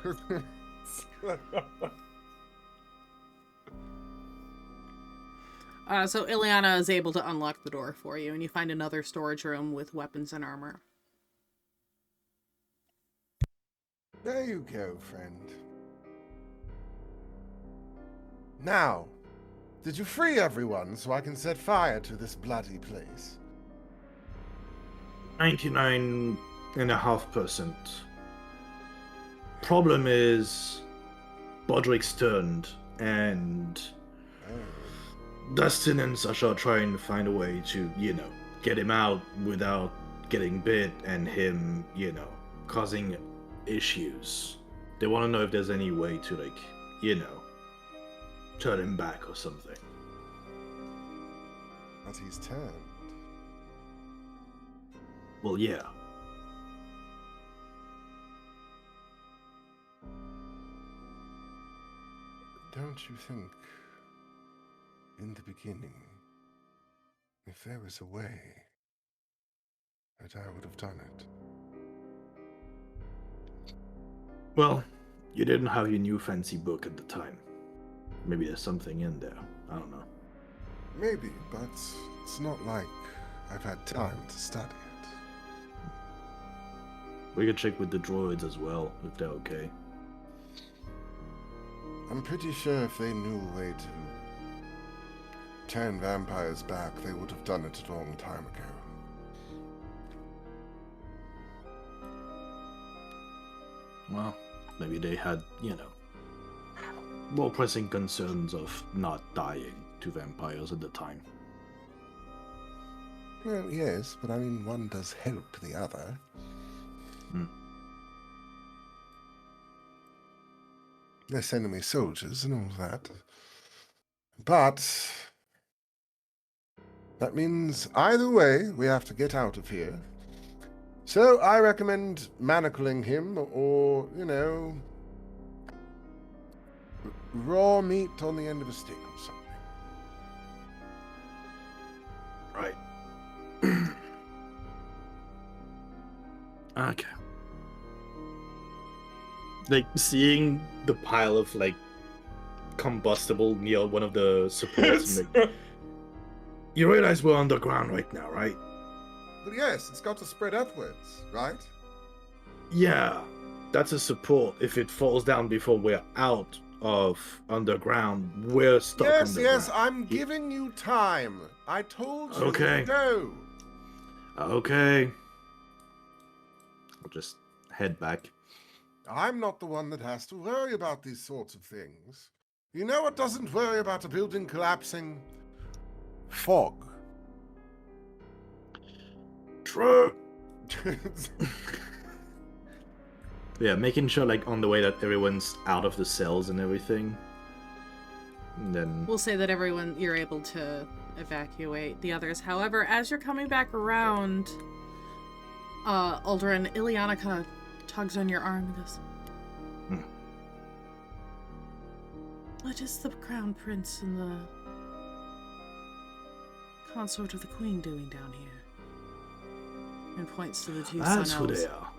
So Ileana is able to unlock the door for you, and you find another storage room with weapons and armor. There you go, friend. Now, did you free everyone so I can set fire to this bloody place? 99.5%. Problem is, Bodrick's turned, and Dustin and Sasha are trying to find a way to, get him out without getting bit and him, causing issues. They want to know if there's any way to, turn him back or something. But he's turned. Well, yeah. Don't you think, in the beginning, if there was a way, that I would have done it? Well, you didn't have your new fancy book at the time. Maybe there's something in there. I don't know. Maybe, but it's not like I've had time to study it. We could check with the droids as well, if they're okay. I'm pretty sure if they knew a way to turn vampires back, they would have done it a long time ago. Well, maybe they had, more pressing concerns of not dying to vampires at the time. Well, yes, but I mean, one does help the other. They're sending me soldiers and all that. But That means either way, we have to get out of here. So I recommend manacling him or, raw meat on the end of a stick or something. Right. Okay. Like, seeing the pile of, like, combustible near one of the supports. And, like, you realize we're underground right now, right? But yes, it's got to spread upwards, right? Yeah, that's a support. If it falls down before we're out of underground, we're stuck underground. Yes, I'm giving you time. I told you Okay. to go. Okay. I'll just head back. I'm not the one that has to worry about these sorts of things. You know what doesn't worry about a building collapsing? Fog. True. Yeah, making sure, like, on the way that everyone's out of the cells and everything. And then... We'll say that you're able to evacuate the others. However, as you're coming back around, Aldrin, Ileana kind of tugs on your arm and goes, What is the Crown Prince and the Consort of the Queen doing down here? And points to the two sun That's who elves. they are.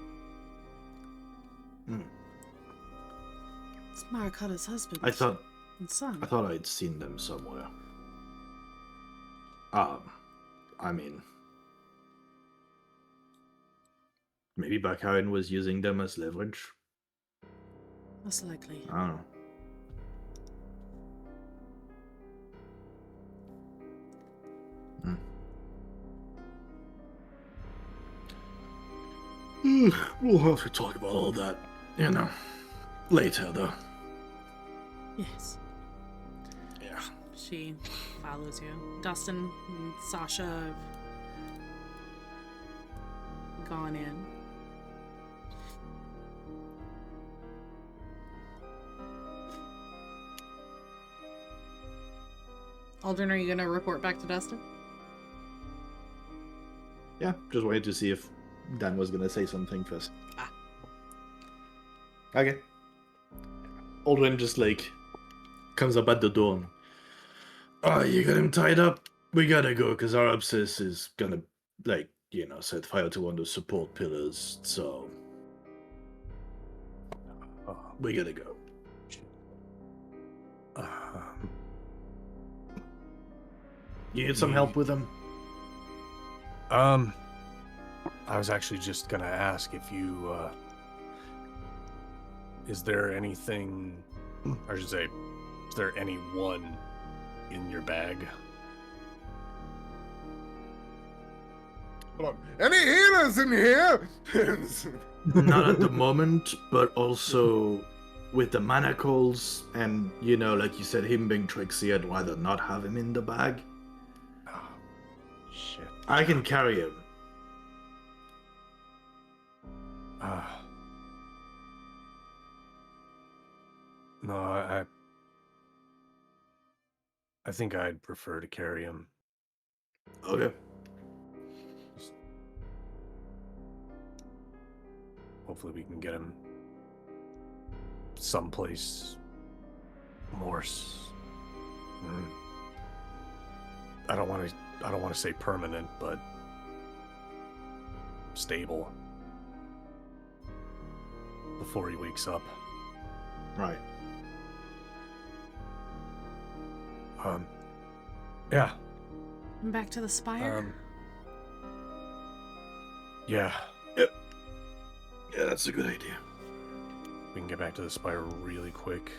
It's Marikatta's husband I thought and son. I'd seen them somewhere. I mean, maybe Bakarin was using them as leverage. Most likely. I don't know. We'll have to talk about all that, later, though. Yes. Yeah. She follows you. Dustin and Sasha have gone in. Aldrin, are you going to report back to Dustin? Yeah, just waited to see if Dan was gonna say something first. Okay. Aldrin just, like, comes up at the door. You got him tied up? We gotta go, because our abscess is gonna, like, set fire to one of the support pillars, so... we gotta go. You need some help with him? I was actually just gonna ask if you, is there anything, or I should say, is there anyone in your bag? Hold on. Any healers in here? Not at the moment, but also with the manacles and, like you said, him being tricksy, I'd rather not have him in the bag. Oh, shit. I can carry him. No, I think I'd prefer to carry him. Okay. Hopefully we can get him someplace more. I don't want to say permanent, but stable before he wakes up. Right. Yeah. And back to the spire? Yeah. Yeah, that's a good idea. We can get back to the spire really quick.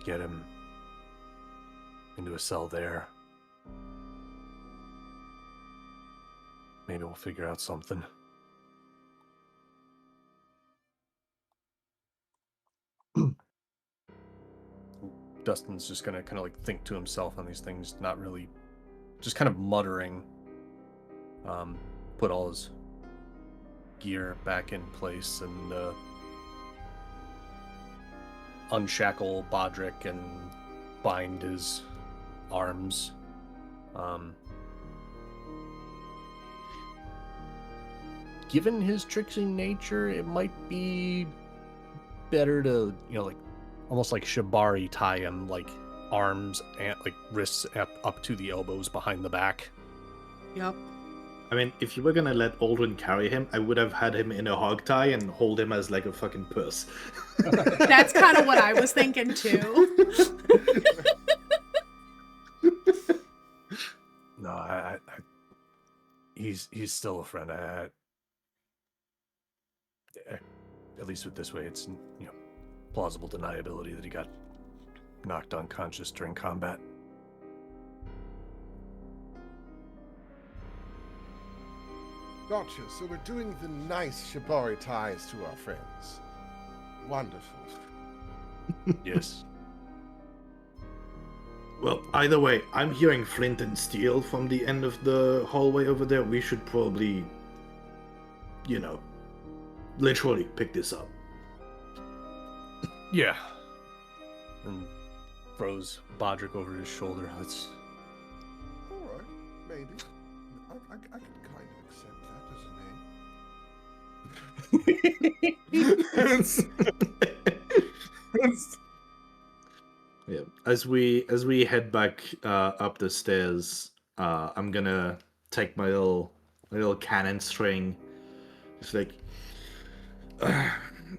Get him into a cell there. Maybe we'll figure out something. Dustin's just gonna kind of like think to himself on these things, not really, just kind of muttering. Put all his gear back in place and unshackle Bodrick and bind his arms. Given his tricksy nature, it might be better to, like almost like shibari tie him, like arms and like wrists up to the elbows behind the back. Yep. I mean, if you were gonna let Aldrin carry him, I would have had him in a hog tie and hold him as like a fucking purse. That's kind of what I was thinking too. No, he's still a friend. At least with this way, it's plausible deniability that he got knocked unconscious during combat. Gotcha. So we're doing the nice shibari ties to our friends. Wonderful. Yes. Well, either way, I'm hearing flint and steel from the end of the hallway over there. We should probably, literally pick this up. Yeah. And throws Bodrick over his shoulder. That's All right, maybe. I can kind of accept that as a name. Yeah. As we head back up the stairs, I'm gonna take my little cannon string. It's like,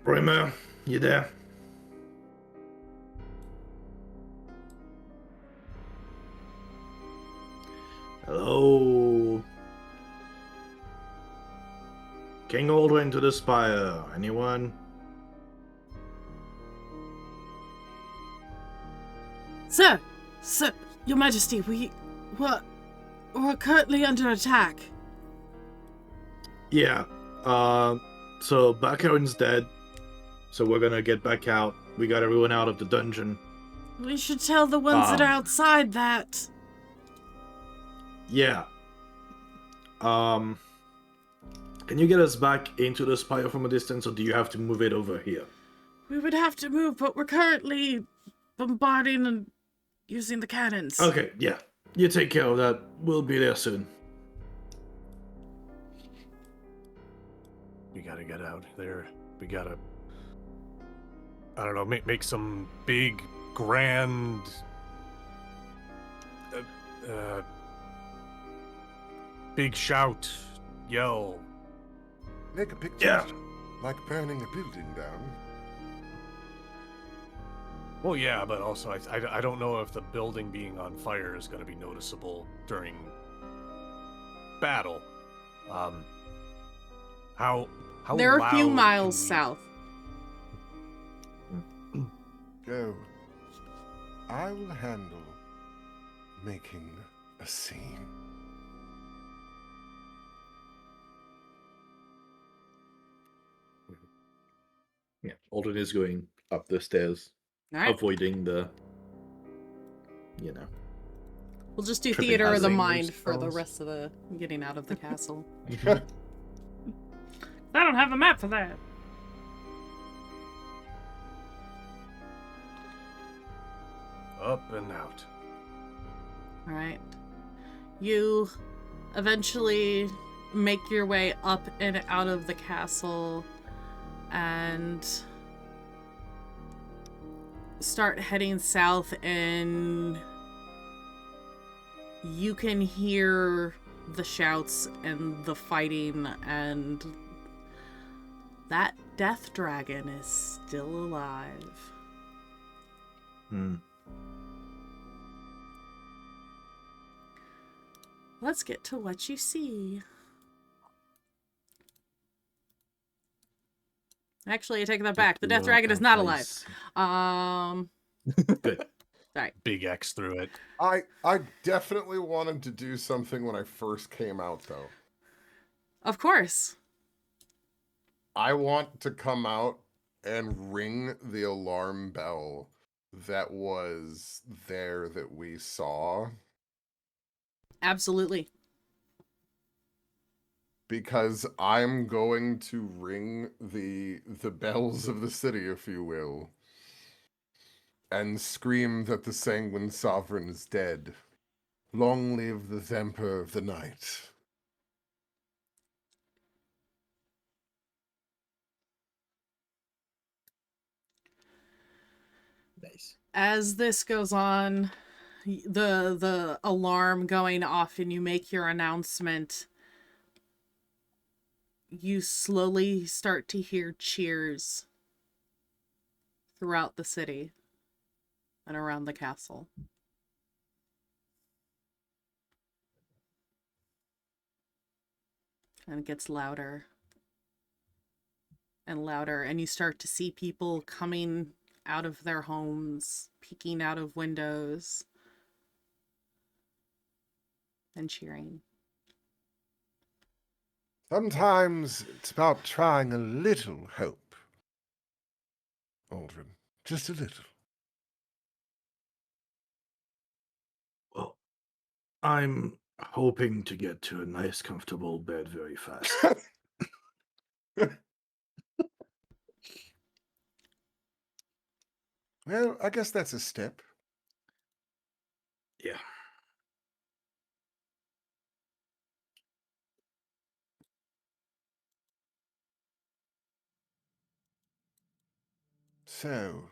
Brimmer, you there? Hello. King Aldrin to the spire. Anyone? Sir, your majesty, we're currently under attack. Yeah. So Baccarin's dead. So we're gonna get back out. We got everyone out of the dungeon. We should tell the ones that are outside that. Yeah. Can you get us back into the spire from a distance, or do you have to move it over here? We would have to move, but we're currently bombarding and using the cannons. Okay, yeah. You take care of that. We'll be there soon. we gotta get out there. We gotta, I don't know, make some big, grand, big shout, yell. Make a picture. Yeah. Like burning a building down. Well, yeah, but also I don't know if the building being on fire is going to be noticeable during battle. How There are a few loud miles can we- south. Go. I will handle making a scene. Yeah, Alden is going up the stairs, All right. avoiding the, We'll just do tripping theater of the hazards, mind for the spells. rest of the getting out of the castle. I don't have a map for that. Up and out. All right. You eventually make your way up and out of the castle and start heading south, and you can hear the shouts and the fighting, and that death dragon is still alive. Let's get to what you see. Actually, I take that back. The death dragon is not alive. Good. Sorry. Big X through it. I definitely wanted to do something when I first came out, though. Of course. I want to come out and ring the alarm bell that was there that we saw. Absolutely. Because I'm going to ring the bells of the city, if you will. and scream that the Sanguine Sovereign is dead. Long live the Emperor of the Night. Nice. As this goes on, the alarm going off and you make your announcement, you slowly start to hear cheers throughout the city and around the castle. And it gets louder and louder, and you start to see people coming out of their homes, peeking out of windows, and cheering. Sometimes it's about trying a little hope. Aldrin, just a little. Well, I'm hoping to get to a nice, comfortable bed very fast. Well, I guess that's a step. Yeah. So,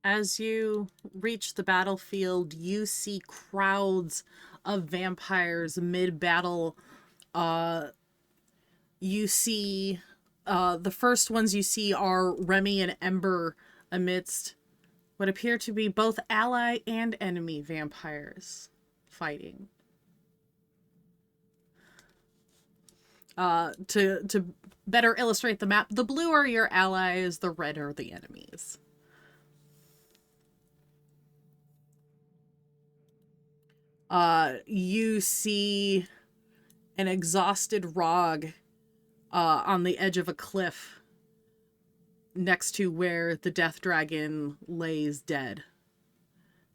As you reach the battlefield, you see crowds of vampires mid-battle. You see, the first ones you see are Remy and Ember amidst what appear to be both ally and enemy vampires fighting. To better illustrate the map, the blue are your allies, the red are the enemies. You see an exhausted Rog on the edge of a cliff next to where the Death Dragon lays dead.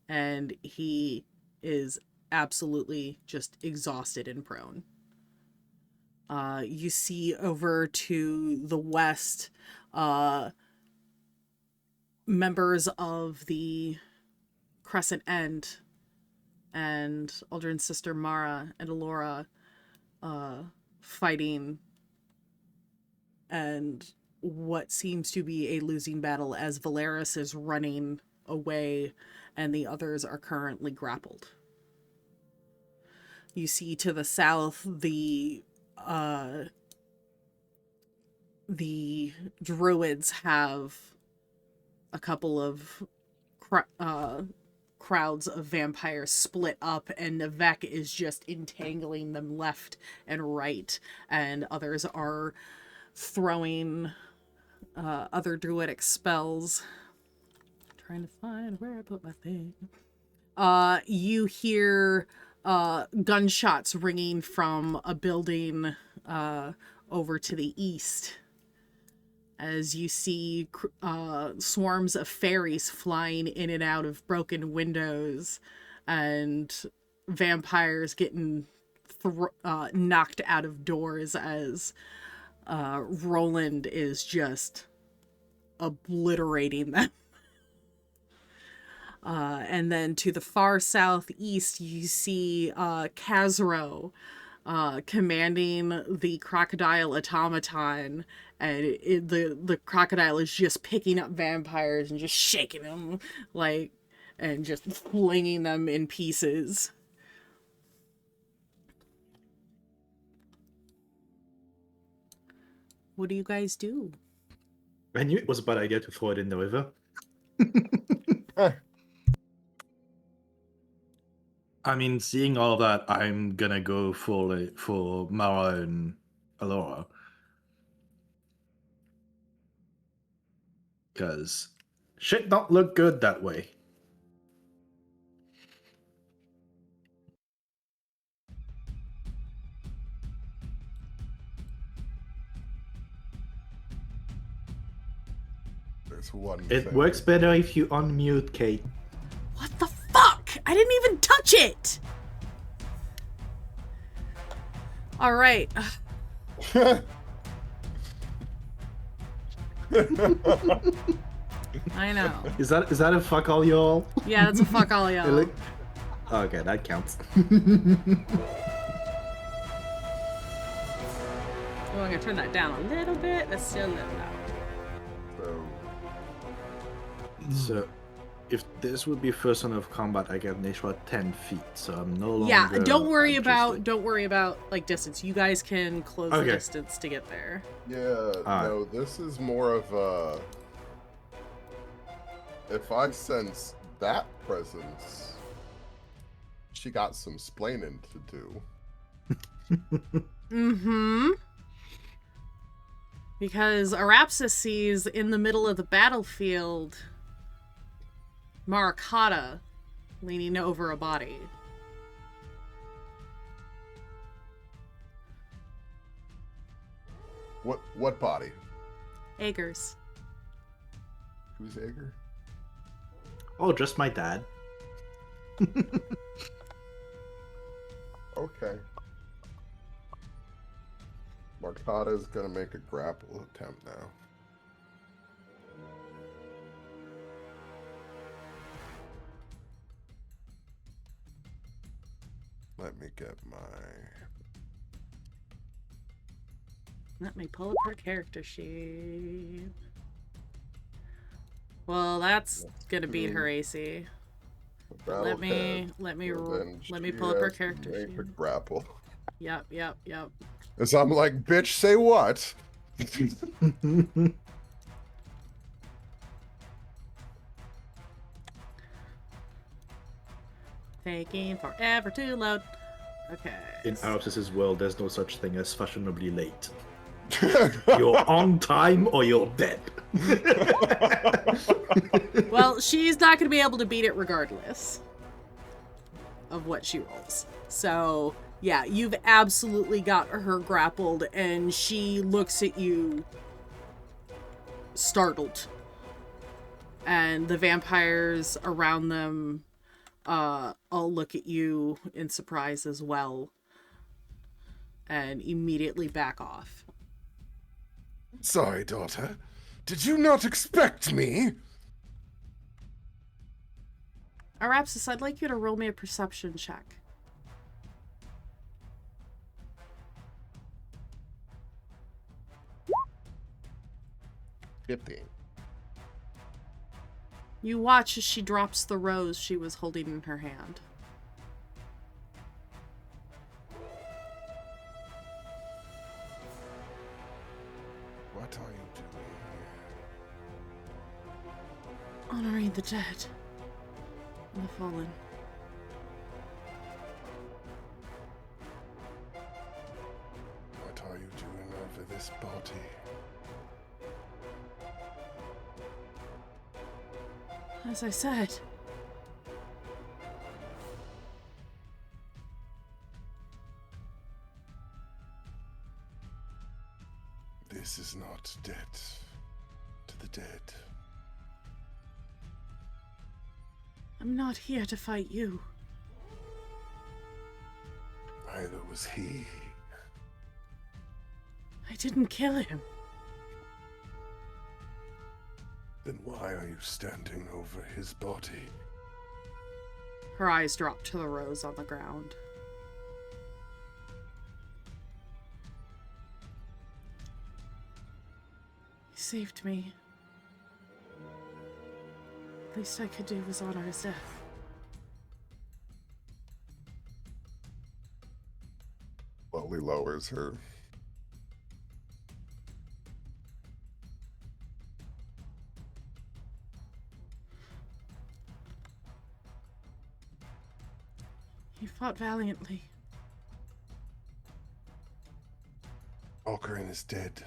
And he is absolutely just exhausted and prone. You see over to the west, members of the Crescent End and Aldrin's sister Mara and Alora fighting, and what seems to be a losing battle as Valeris is running away and the others are currently grappled. You see to the south the druids have a couple of crowds of vampires split up, and Navek is just entangling them left and right, and others are throwing other druidic spells. I'm trying to find where I put my thing. You hear gunshots ringing from a building over to the east, as you see swarms of fairies flying in and out of broken windows, and vampires getting knocked out of doors as Roland is just obliterating them. And then to the far southeast, you see Kazro commanding the crocodile automaton, and the crocodile is just picking up vampires and just shaking them, like, and just flinging them in pieces. What do you guys do? I knew it was a bad idea to throw it in the river. I mean, seeing all that, I'm gonna go for Mara and Alora. Because shit don't look good that way. there's one It thing. works better if you unmute, Kate. What the fuck? I didn't even touch it! Alright. I know. Is that a fuck all y'all? Yeah, that's a fuck all y'all. Really? Okay, that counts. Oh, I'm gonna turn that down a little bit. That's still a little loud. So, if this would be first line of combat, I get an extra 10 feet, so I'm no longer. Yeah, don't worry just about like distance. You guys can close the Okay. distance to get there. Yeah, no, this is more of a. If I sense that presence, she got some splaining to do. Mm-hmm. Because Arapsis sees in the middle of the battlefield Marakata leaning over a body. What body? Aegir's. Who's Aegir? Oh, just my dad. Okay. Markata's gonna make a grapple attempt now. Let me get my... Let me pull up her character sheet. Well, that's gonna beat her AC. But let me pull up her character Make a sheet. grapple. Yep. And so I'm like, bitch, say what? Taking forever to load. Okay. In Arapsis's world, there's no such thing as fashionably late. You're on time or you're dead. Well, she's not going to be able to beat it regardless of what she rolls. So, yeah, you've absolutely got her grappled, and she looks at you startled. And the vampires around them all look at you in surprise as well, and immediately back off. Sorry, daughter. Did you not expect me? Arapsis, I'd like you to roll me a perception check. You watch as she drops the rose she was holding in her hand. What are you doing here? Honoring the dead and the fallen. What are you doing over this body? As I said, This is not debt to the dead. I'm not here to fight you. Neither was he. I didn't kill him. Then why are you standing over his body? Her eyes drop to the rose on the ground. He saved me. The least I could do was honor his death. Slowly lowers her. He fought valiantly. Alkarin is dead.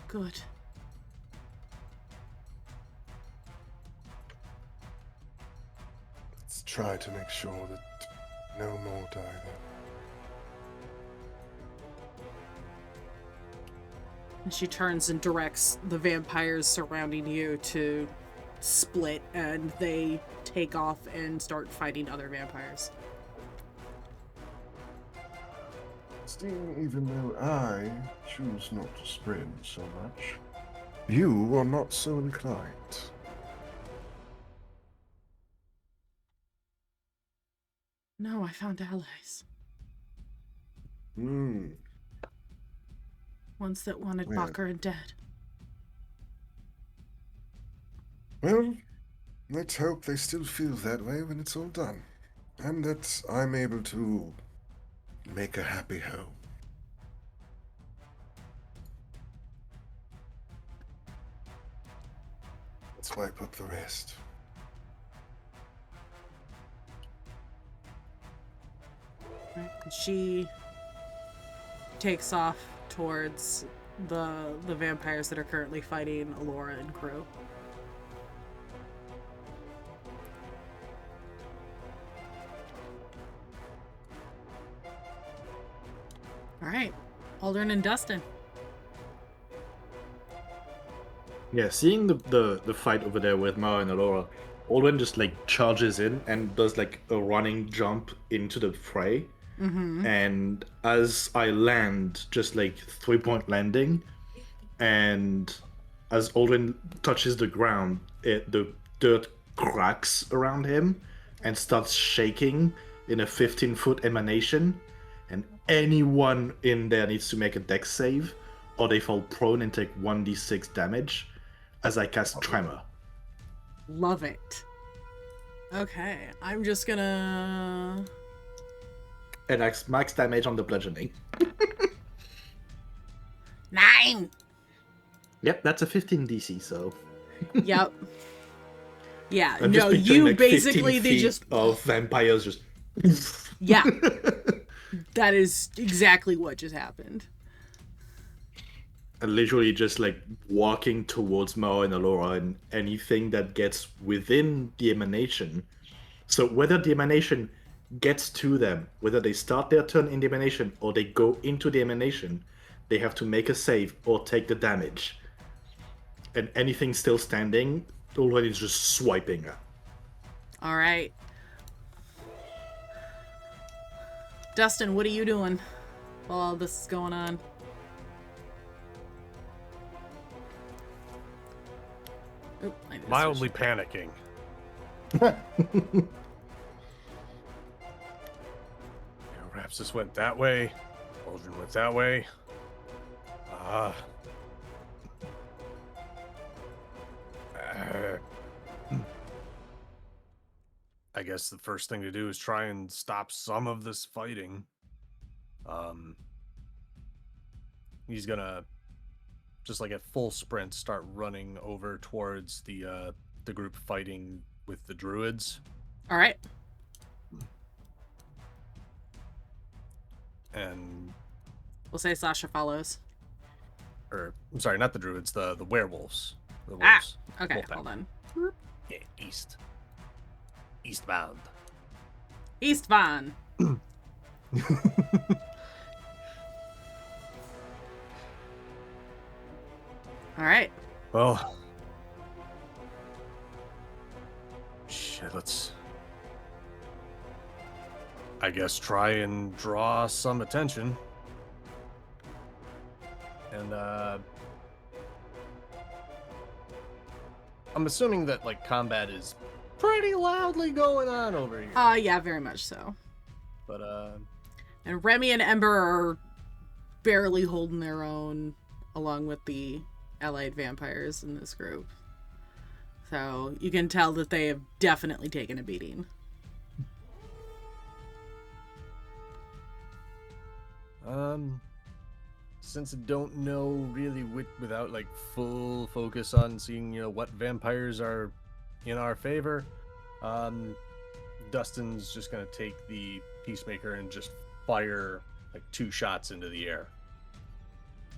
Good. Let's try to make sure that no more die then. And she turns and directs the vampires surrounding you to split, and they take off and start fighting other vampires. Even though I choose not to spread so much. You are not so inclined. No, I found allies. Hmm. Ones that wanted Well. Bakr dead. Well, let's hope they still feel that way when it's all done. And that I'm able to make a happy home. Let's wipe up the rest. She takes off towards the vampires that are currently fighting Alora and crew. All right, Aldrin and Dustin. Yeah, seeing the fight over there with Mara and Alora, Aldrin just like charges in and does like a running jump into the fray. Mm-hmm. And as I land, just like 3-point landing, and as Aldrin touches the ground, the dirt cracks around him and starts shaking in a 15-foot emanation, and anyone in there needs to make a dex save, or they fall prone and take 1d6 damage as I cast Tremor. Love it. Okay, I'm just gonna... And that's max damage on the bludgeoning. 9! Yep, that's a 15 DC, so... Yep. Yeah, I'm just no, picturing you like basically, 15 they feet just... of vampires just... Yeah. That is exactly what just happened. And literally just like walking towards Mao and Alora, and anything that gets within the emanation. So whether the emanation gets to them, whether they start their turn in the emanation or they go into the emanation, they have to make a save or take the damage. And anything still standing, already is just swiping her. All right. Dustin, what are you doing while all this is going on? Oop, I need to Mildly switch. panicking. Rapsis went that way. Aldrin went that way. I guess the first thing to do is try and stop some of this fighting. He's gonna just like at full sprint start running over towards the group fighting with the druids. All right. And We'll say Sasha follows. or I'm sorry, not the druids, the werewolves. The Ah, wolves. okay, Wolf pack. hold on. Yeah, eastbound. Eastvan. All right. Well, shit, let's, I guess, try and draw some attention. And, I'm assuming that, like, combat is pretty loudly going on over here. Yeah, very much so. But, And Remy and Ember are barely holding their own along with the allied vampires in this group. So you can tell that they have definitely taken a beating. Since I don't know really without like full focus on seeing, what vampires are in our favor, Dustin's just gonna take the Peacemaker and just fire like 2 shots into the air.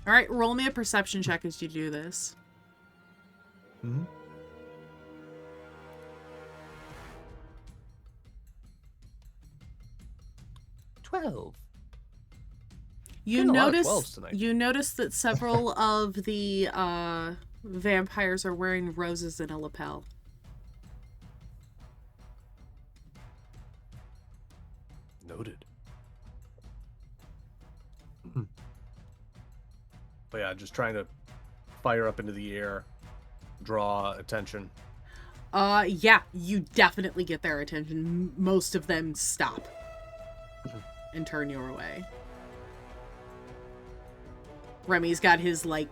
All right, roll me a perception check as you do this. Mm-hmm. You Getting a lot of notice 12s tonight. you notice that several of the vampires are wearing roses in a lapel. Noted. But yeah, just trying to fire up into the air, draw attention. Yeah, you definitely get their attention. Most of them stop and turn your way. Remy's got his, like,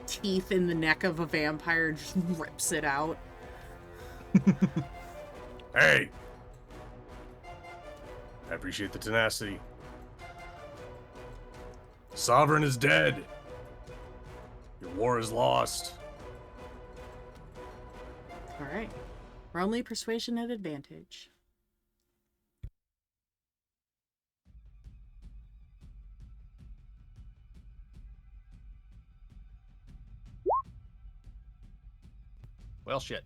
teeth in the neck of a vampire, just rips it out. Hey! I appreciate the tenacity. Sovereign is dead. Your war is lost. Alright. Roll me persuasion at advantage. Well, shit.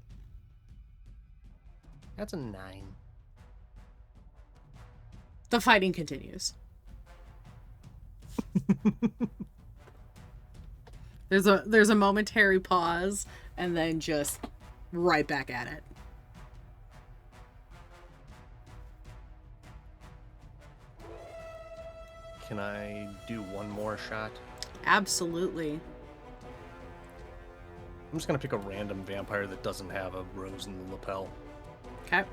That's a 9. The fighting continues. There's a momentary pause, and then just right back at it. Can I do one more shot? Absolutely. I'm just gonna pick a random vampire that doesn't have a rose in the lapel. Okay.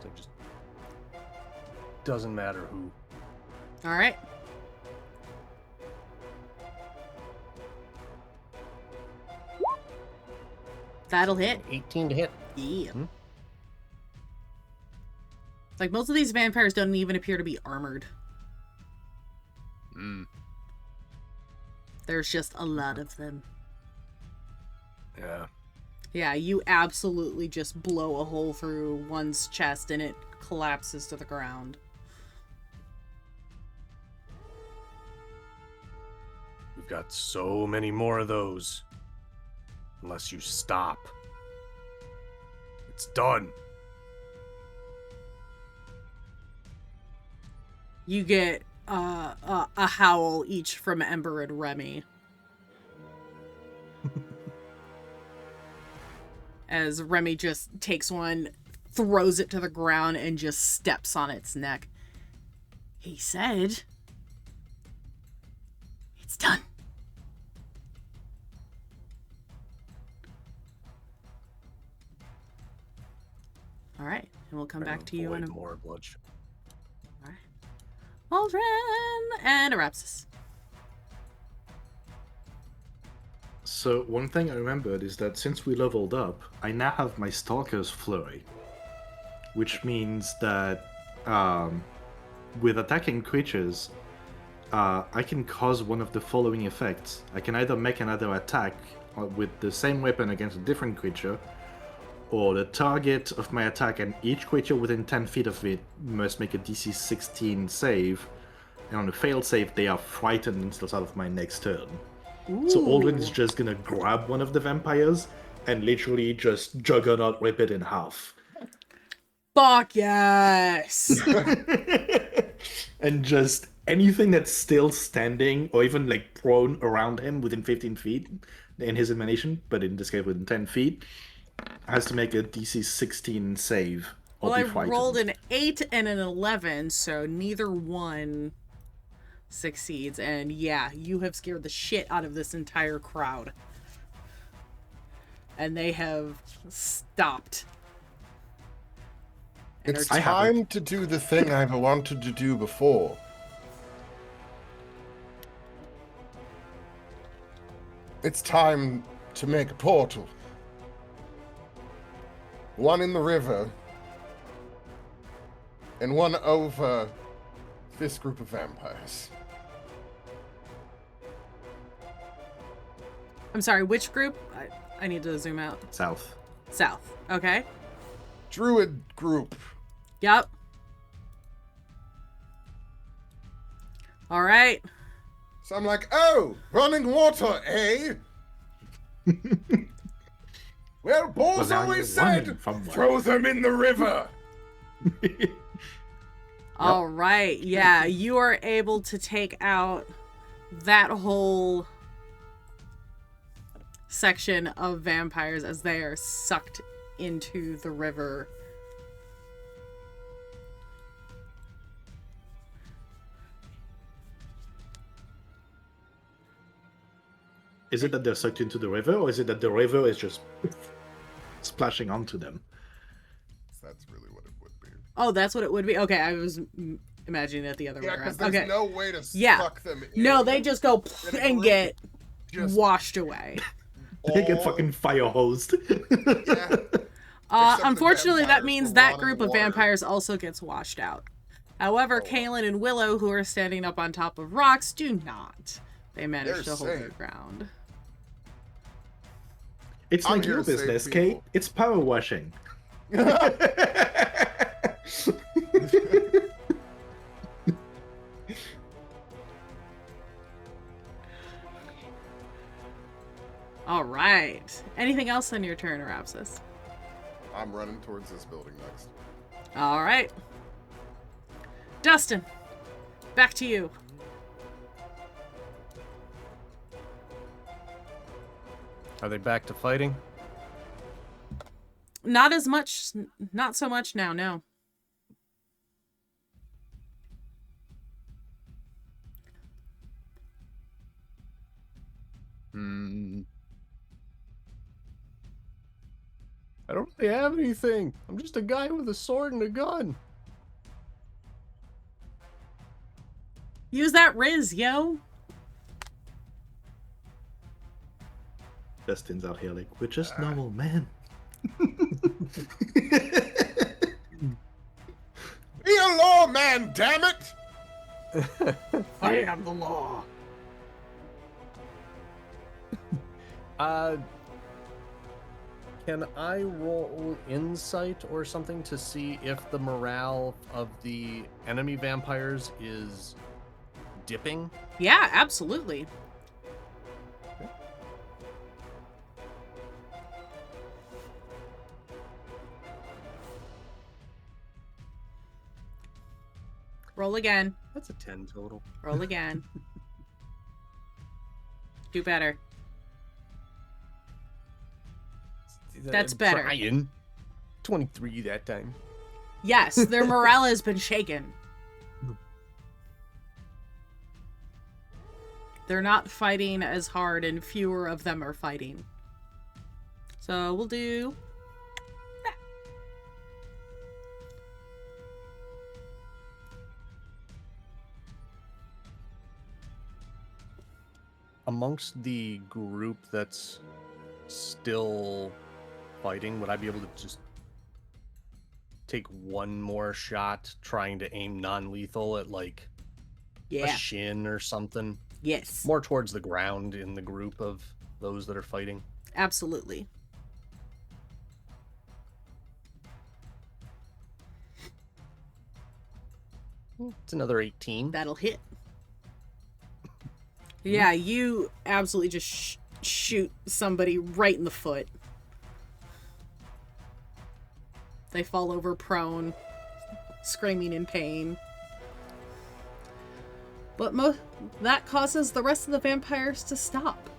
So just doesn't matter who. Alright. That'll hit. 18 to hit. Yeah. Hmm? Like, most of these vampires don't even appear to be armored. There's just a lot of them. Yeah. Yeah, you absolutely just blow a hole through one's chest and it collapses to the ground. We've got so many more of those. Unless you stop. It's done. You get a howl each from Ember and Remy. As Remy just takes one, throws it to the ground, and just steps on its neck. He said, "It's done." All right, and we'll come back to you in a more bloodshed. All right. Aldrin and Arapsis. So one thing I remembered is that since we leveled up, I now have my Stalker's Flurry, which means that with attacking creatures, I can cause one of the following effects. I can either make another attack with the same weapon against a different creature, or the target of my attack and each creature within 10 feet of it must make a DC 16 save, and on a failed save, they are frightened until the start of my next turn. Ooh. So Aldrin is just gonna grab one of the vampires and literally just juggernaut rip it in half. Fuck yes! And just anything that's still standing or even like prone around him within 15 feet in his animation, but in this case within 10 feet, has to make a DC 16 save. Well, I rolled an 8 and an 11, so neither one succeeds. And yeah, you have scared the shit out of this entire crowd. And they have stopped. It's time to do the thing I've wanted to do before. It's time to make a portal. One in the river, and one over this group of vampires. I'm sorry, which group? I need to zoom out. South. South. Okay. Druid group. Yep. All right. So I'm like, oh, running water, eh? Well, Paul's now always you're running said, from one. throw them in the river. All right. Yeah, you are able to take out that whole section of vampires as they are sucked into the river. Is it that they're sucked into the river, or is it that the river is just splashing onto them? That's really what it would be. Oh, that's what it would be. Okay, I was imagining it the other way Yeah, because around. there's Okay. no way to Yeah. suck them in. No, they just go In a and group, get just washed away. They get all- fucking fire hosed. Yeah. Except the Unfortunately, that vampires means will that rot in group of water. vampires also gets washed out. However, Oh, wow. Kaelin and Willow, who are standing up on top of rocks, do not. They manage They're to hold their safe. ground. It's I'm like here your to save business, people. Kate. It's power washing. All right. Anything else on your turn, Arapsis? I'm running towards this building next. All right. Dustin, back to you. Are they back to fighting? Not as much, not so much now, no. I don't really have anything. I'm just a guy with a sword and a gun. Use that Riz, yo. Dustin's out here like, we're just normal men. Be a lawman, damn it! I am the law. Can I roll insight or something to see if the morale of the enemy vampires is dipping? Yeah, absolutely. Roll again. That's a 10 total. Roll again. Do better. That's I'm better. Trying. 23 that time. Yes, their morale has been shaken. They're not fighting as hard, and fewer of them are fighting. So we'll do that. Amongst the group that's still fighting, would I be able to just take one more shot trying to aim non-lethal at like a Yeah. shin or something? Yes. More towards the ground in the group of those that are fighting. Absolutely. It's another 18. That'll hit. Yeah, you absolutely just shoot somebody right in the foot. They fall over prone, screaming in pain. But that causes the rest of the vampires to stop.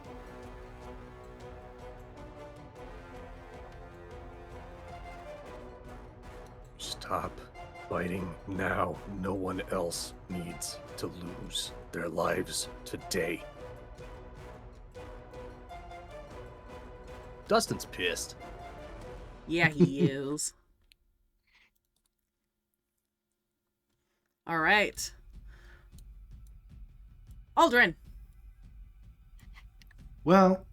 Stop fighting now. No one else needs to lose their lives today. Dustin's pissed. Yeah, he is. All right. Aldrin. Well,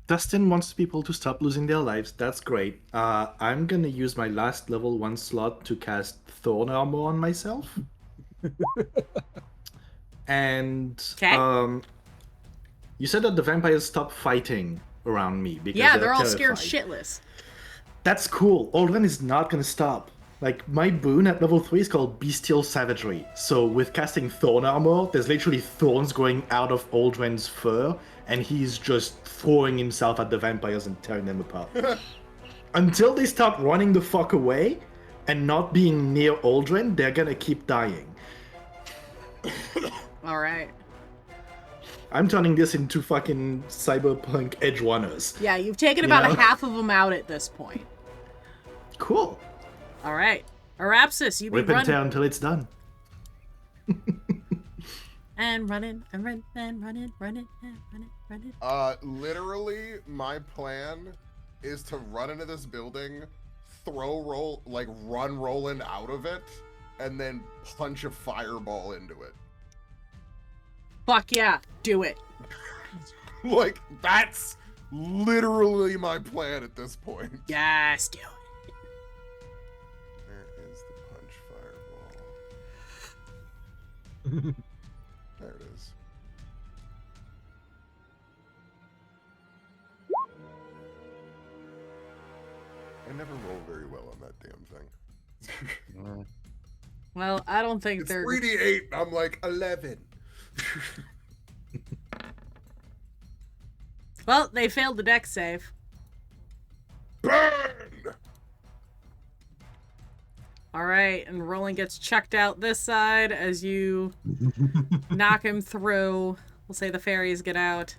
Dustin wants people to stop losing their lives. That's great. I'm gonna use my last level 1 slot to cast Thorn Armor on myself. And Okay. you said that the vampires stop fighting around me because Yeah, they're all scared terrified. shitless. That's cool. Aldrin is not gonna stop. Like, my boon at level 3 is called Bestial Savagery. So with casting Thorn Armor, there's literally thorns going out of Aldrin's fur, and he's just throwing himself at the vampires and tearing them apart. Until they stop running the fuck away and not being near Aldrin, they're gonna keep dying. All right. I'm turning this into fucking cyberpunk edge runners. Yeah, you've taken You about know? a half of them out at this point. Cool. All right. Arapsis, you be Rip and tear running. until it's done. And running, and running, and running, running, and running, Renan? Literally, my plan is to run into this building, run Roland out of it, and then punch a fireball into it. Fuck yeah, do it. Like, that's literally my plan at this point. Yes, do it. Where is the punch fireball? There it is. I never roll very well on that damn thing. Well, I don't think It's they're... 3d8, and I'm like 11. Well, they failed the dex save. Burn! Alright, and Roland gets checked out this side as you knock him through. We'll say the fairies get out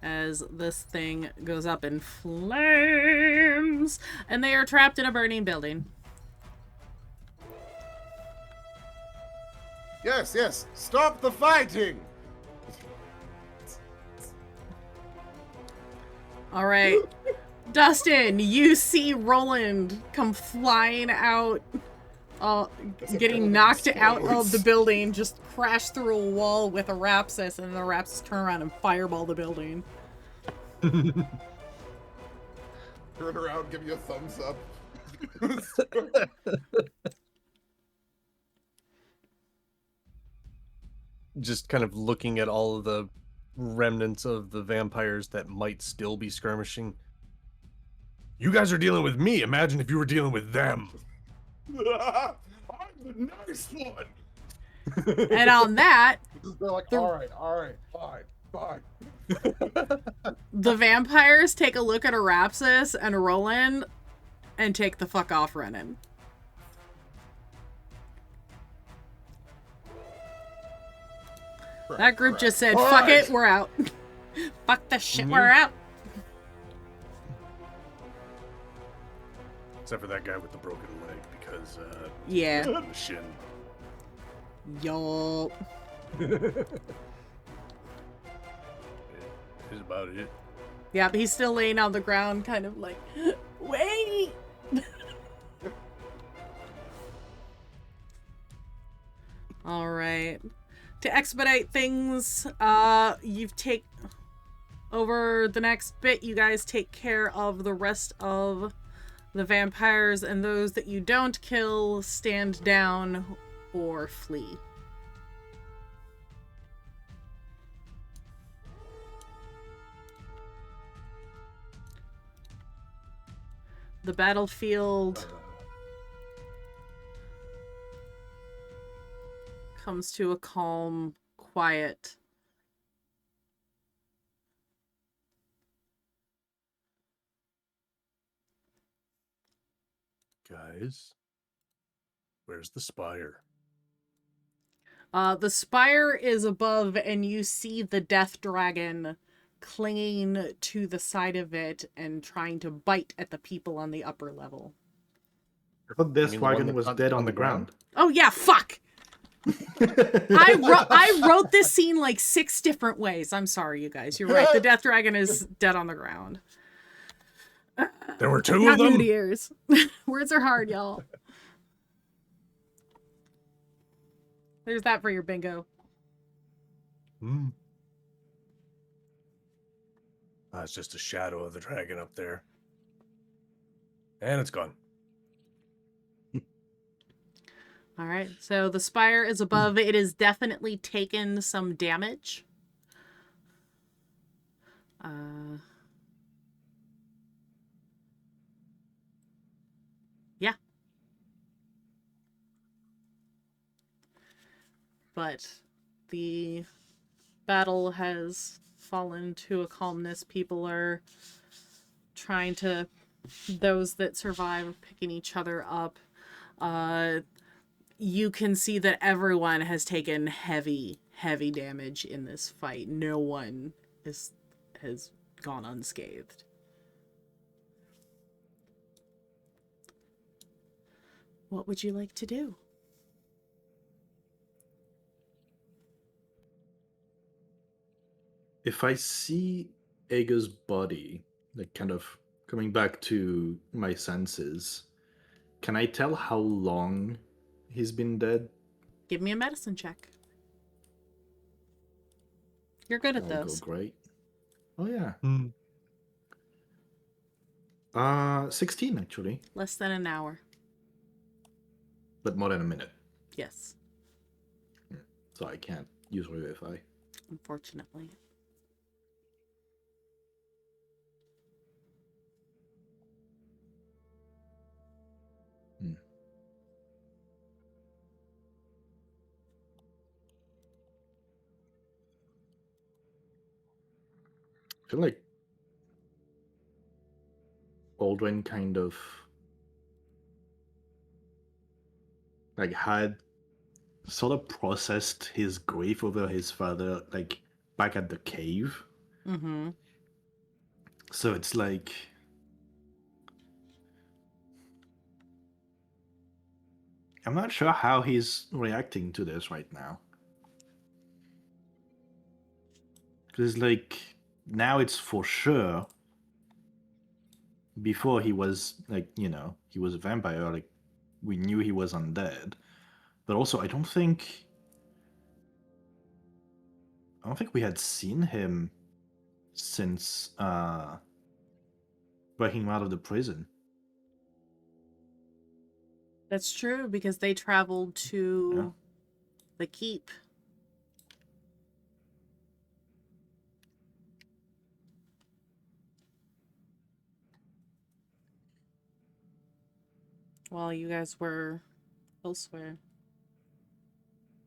as this thing goes up in flames. And they are trapped in a burning building. Yes, yes, stop the fighting! Alright. Dustin, you see Roland come flying out, getting knocked out of the building, just crash through a wall with a Rapsis, and the Rapsis turn around and fireball the building. Turn around, give you a thumbs up. Just kind of looking at all of the remnants of the vampires that might still be skirmishing. You guys are dealing with me. Imagine if you were dealing with them. I'm the nice one! And on that, They're like, alright, fine. the vampires take a look at Arapsis and Roland and take the fuck off running. That group just said, fuck it, we're out. Fuck the shit, we're out. Except for that guy with the broken leg, because, Yeah. the shin. Yo. Is about it. Yeah, but he's still laying on the ground, kind of like, wait. All right. To expedite things, over the next bit, you guys take care of the rest of the vampires, and those that you don't kill stand down or flee. The battlefield comes to a calm, quiet. Guys, where's the spire? The spire is above, and you see the death dragon clinging to the side of it and trying to bite at the people on the upper level. I thought this You mean the one wagon that's was on- dead on on the the ground. Oh yeah, fuck! I wrote this scene like 6 different ways. I'm sorry, you guys. You're right. The death dragon is dead on the ground. There were 2 Not of them? new to ears. Words are hard, y'all. There's that for your bingo. It's just a shadow of the dragon up there. And it's gone. All right, so the spire is above. It has definitely taken some damage. Yeah. But the battle has fallen to a calmness. People are trying to, those that survive, are picking each other up. You can see that everyone has taken heavy damage in this fight. No one has gone unscathed. What would you like to do? If I see Ager's body, like kind of coming back to my senses, can I tell how long he's been dead? Give me a medicine check. You're good at That'll go those. great. Oh yeah. Hmm. 16 actually, Less than an hour. but more than a minute. Yes, So I can't use Revivify. unfortunately. Hmm. I feel like Aldrin kind of like had sort of processed his grief over his father like back at the cave. Mm-hmm. So it's like I'm not sure how he's reacting to this right now. Because like now it's for sure. Before he was like, he was a vampire, like we knew he was undead. But also I don't think we had seen him since breaking him out of the prison. That's true, because they traveled to the keep. While you guys were elsewhere.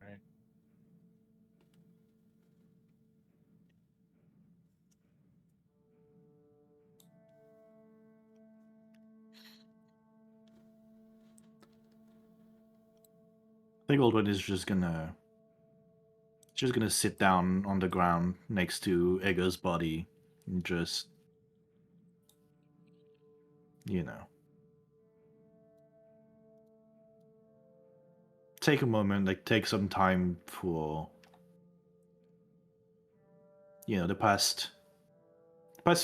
Right. I think Aldrin is just gonna sit down on the ground next to Egger's body and just, take a moment, like take some time for, the past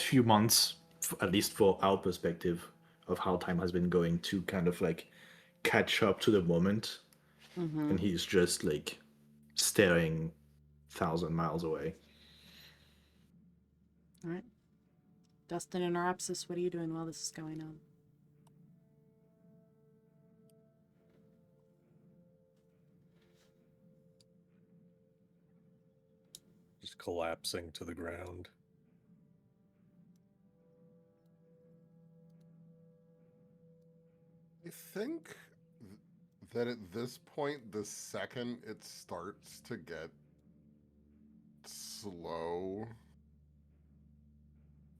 few months, at least for our perspective of how time has been going, to kind of like catch up to the moment. Mm-hmm. And he's just like staring 1,000 miles away. All right. Dustin and Arapsis, what are you doing while this is going on? Just collapsing to the ground. I think that at this point, the second it starts to get slow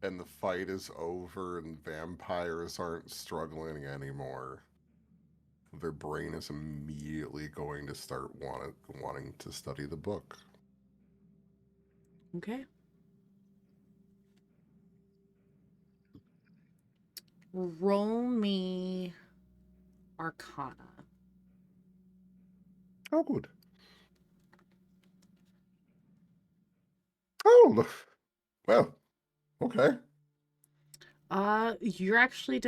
and the fight is over and vampires aren't struggling anymore, their brain is immediately going to start wanting to study the book. Okay. Roll me Arcana. Oh, good. Oh, well, okay. You're actually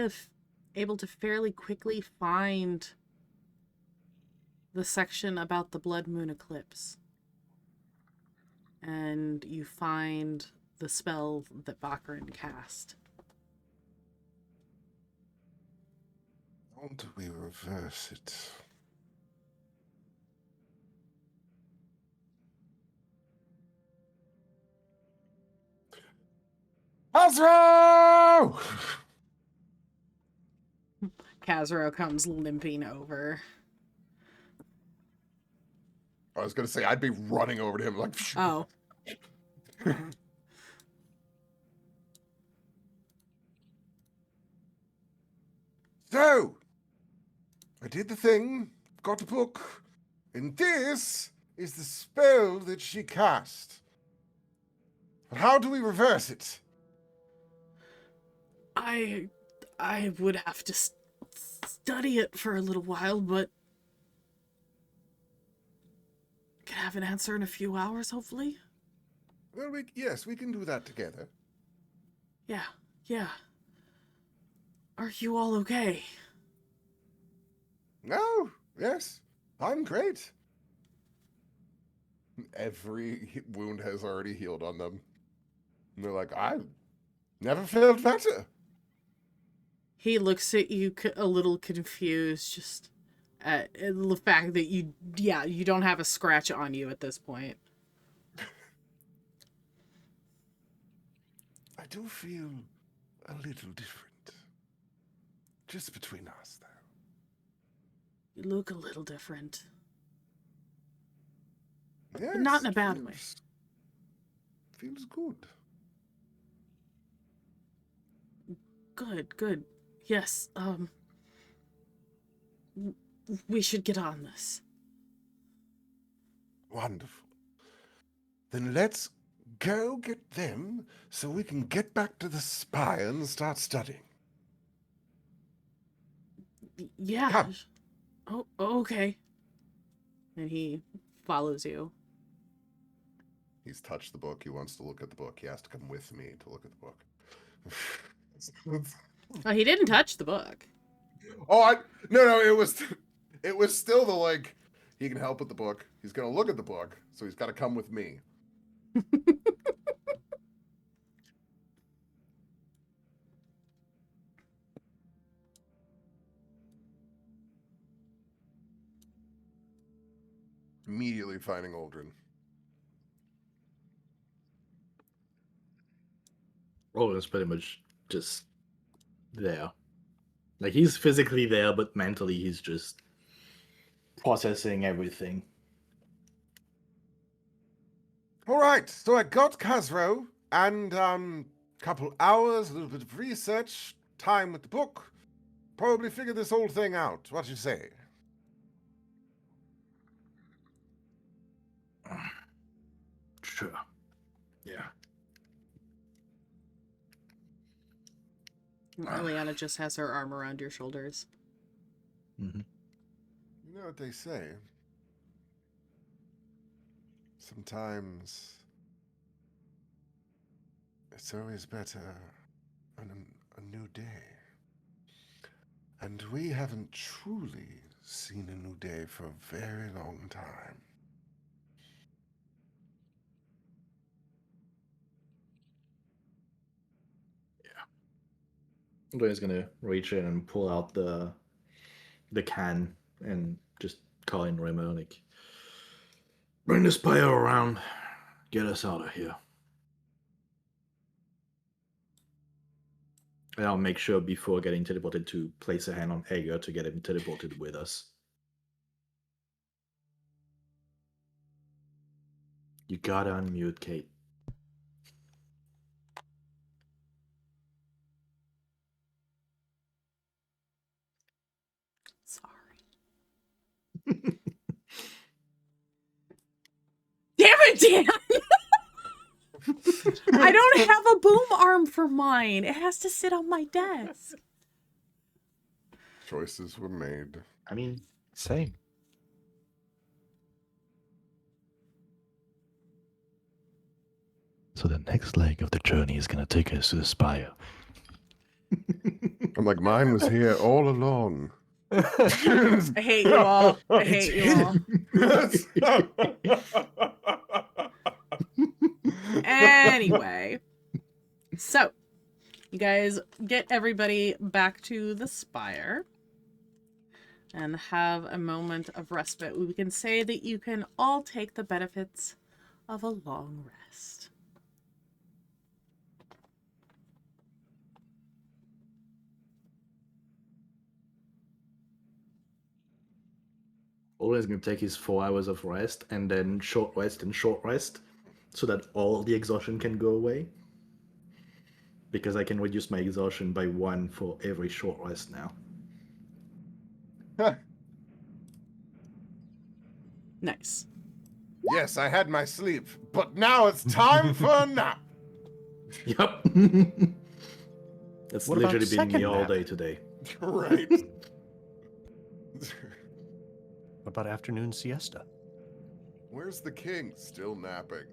able to fairly quickly find the section about the blood moon eclipse. And you find the spell that Baccarin cast. How do we reverse it? Azro! Kazuro comes limping over. I was going to say, I'd be running over to him like... Oh. So, I did the thing, got the book, and this is the spell that she cast. But how do we reverse it? I would have to study it for a little while, but could have an answer in a few hours, hopefully. Well, yes, we can do that together. Yeah. Are you all okay? No, yes, I'm great. Every wound has already healed on them. And they're like, I never felt better. He looks at you a little confused, just at the fact that you don't have a scratch on you at this point. I do feel a little different. Just between us, though. You look a little different. Yes, But not in a bad way. Feels good. Good. Yes, we should get on this. Wonderful. Then let's go get them so we can get back to the spire and start studying. Yeah. Come. Oh, okay. And he follows you. He's touched the book. He wants to look at the book. He has to come with me to look at the book. Oh, he didn't touch the book. Oh, no, it was still the, like, he can help with the book. He's going to look at the book, so he's got to come with me. Immediately finding Aldrin. Roland's pretty much just there. Like, he's physically there, but mentally he's just processing everything. All right, so I got Khazro, and couple hours, a little bit of research, time with the book. Probably figure this whole thing out. What you say? Sure. Yeah. Eliana just has her arm around your shoulders. Mm-hmm. You know what they say? Sometimes it's always better on a new day. And we haven't truly seen a new day for a very long time. Gwen's gonna reach in and pull out the can and just call in Rimmer, like, bring the spire around, get us out of here. And I'll make sure before getting teleported to place a hand on Hager to get him teleported with us. You gotta unmute, Kate. Sorry. Damn it, Dan! I don't have a boom arm for mine. It has to sit on my desk. Choices were made. I mean, same. So the next leg of the journey is going to take us to the spire. I'm like, mine was here all along. I hate you all. I hate you all. Anyway, so you guys get everybody back to the spire and have a moment of respite. We can say that you can all take the benefits of a long rest. Always gonna take his 4 hours of rest and then short rest and short rest so that all the exhaustion can go away. Because I can reduce my exhaustion by 1 for every short rest now. Nice. Yes, I had my sleep, but now it's time for a nap. Yep. That's What about literally been me second all nap? day today. Right. What about afternoon siesta? Where's the king? Still napping.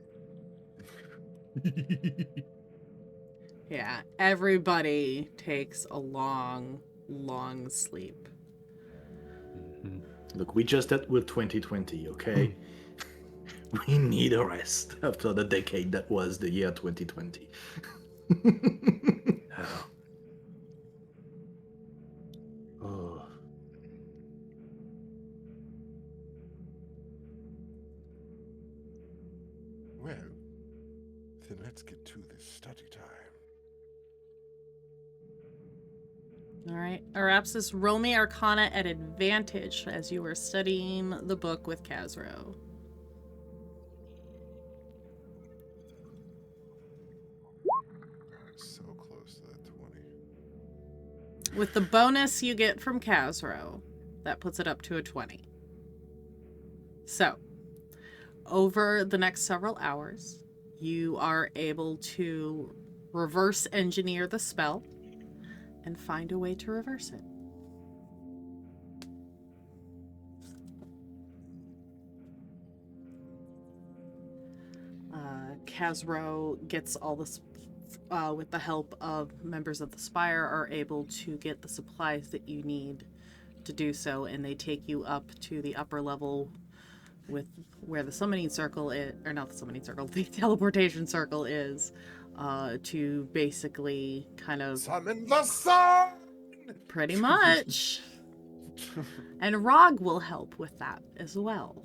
Yeah, everybody takes a long, long sleep. Look, we just had with 2020, okay? We need a rest after the decade that was the year 2020. Oh. Well, then let's get to this study time. All right. Arapsis, roll me Arcana at advantage as you are studying the book with Khazro. So close to that 20. With the bonus you get from Khazro, that puts it up to a 20. So, over the next several hours, you are able to reverse engineer the spell and find a way to reverse it. Khazro gets all this, with the help of members of the Spire, are able to get the supplies that you need to do so, and they take you up to the upper level with where the summoning circle is, or not the summoning circle, the teleportation circle is, to basically kind of Summon the sun! pretty much. And Rog will help with that as well.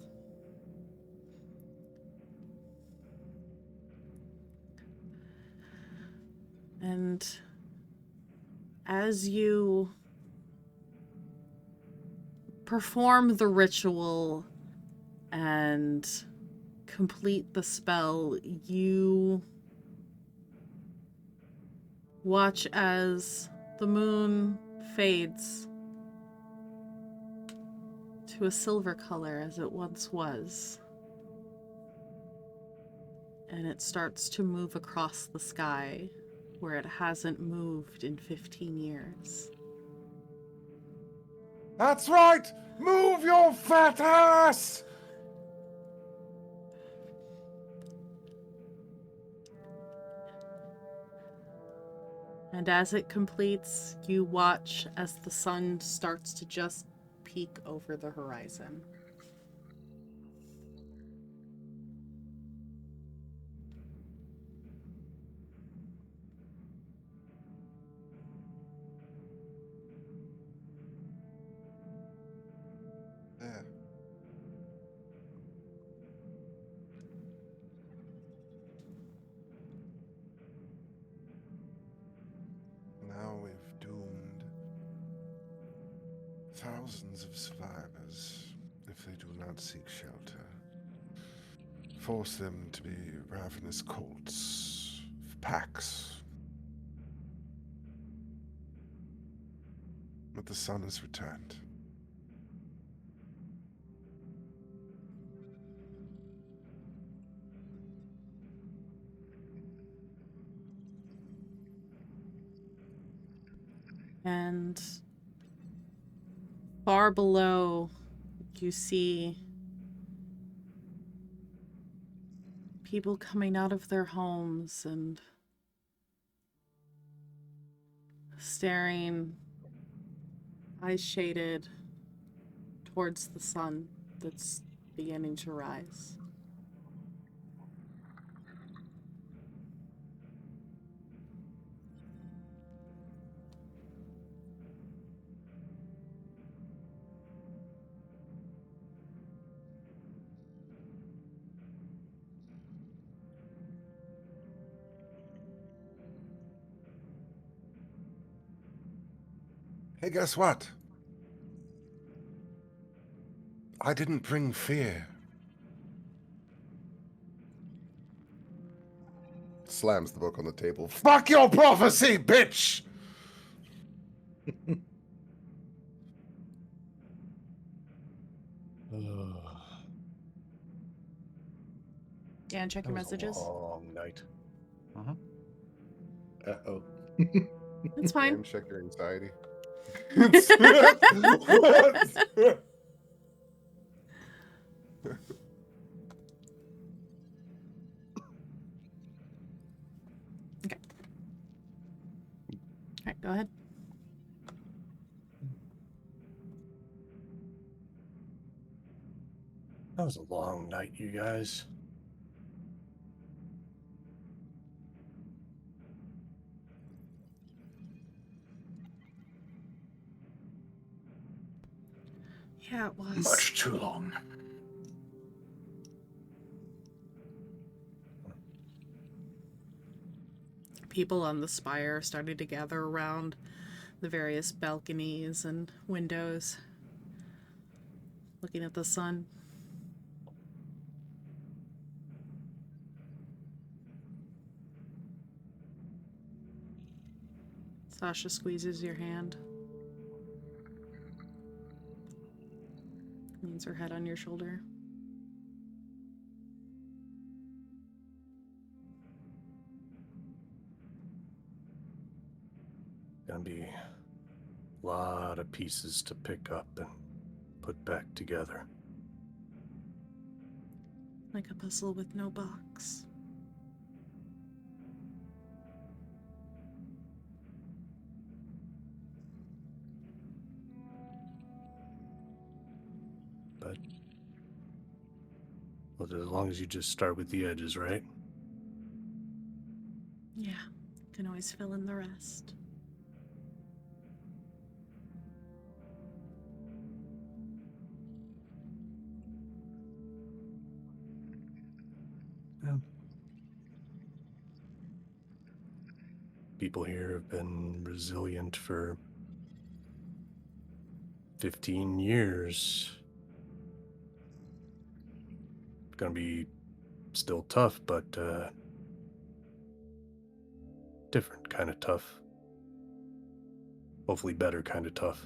And as you perform the ritual and complete the spell, you watch as the moon fades to a silver color as it once was. And it starts to move across the sky where it hasn't moved in 15 years. That's right! Move your fat ass! And as it completes, you watch as the sun starts to just peek over the horizon. There. Now we've doomed thousands of survivors if they do not seek shelter. Force them to be ravenous colts, packs. But the sun has returned. And far below, you see people coming out of their homes and staring, eyes shaded, towards the sun that's beginning to rise. Hey, guess what? I didn't bring fear. Slams the book on the table. Fuck your prophecy, bitch! Dan, check That your was a messages. long night. Uh-oh. It's fine. And check your anxiety. Alright, go ahead. That was a long night, you guys. Yeah, it was. Much too long. People on the spire started to gather around the various balconies and windows, looking at the sun. Sasha squeezes your hand. Leans her head on your shoulder. Gonna be a lot of pieces to pick up and put back together. Like a puzzle with no box. But well, as long as you just start with the edges, right? Yeah, can always fill in the rest. Yeah. People here have been resilient for 15 years. It's gonna be still tough, but different kind of tough. Hopefully better kind of tough.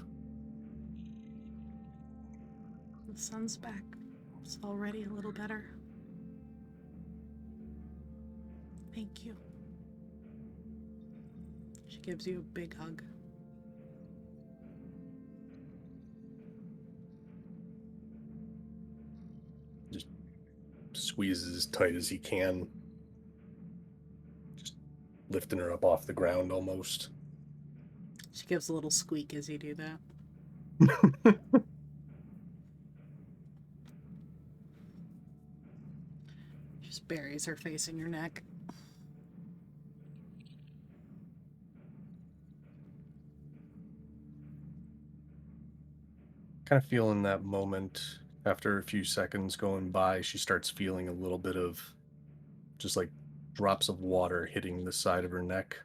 The sun's back. It's already a little better. Thank you. She gives you a big hug. Just squeezes as tight as he can. Just lifting her up off the ground almost. She gives a little squeak as you do that. Just buries her face in your neck. Kind of feeling that moment after a few seconds going by, she starts feeling a little bit of just like drops of water hitting the side of her neck.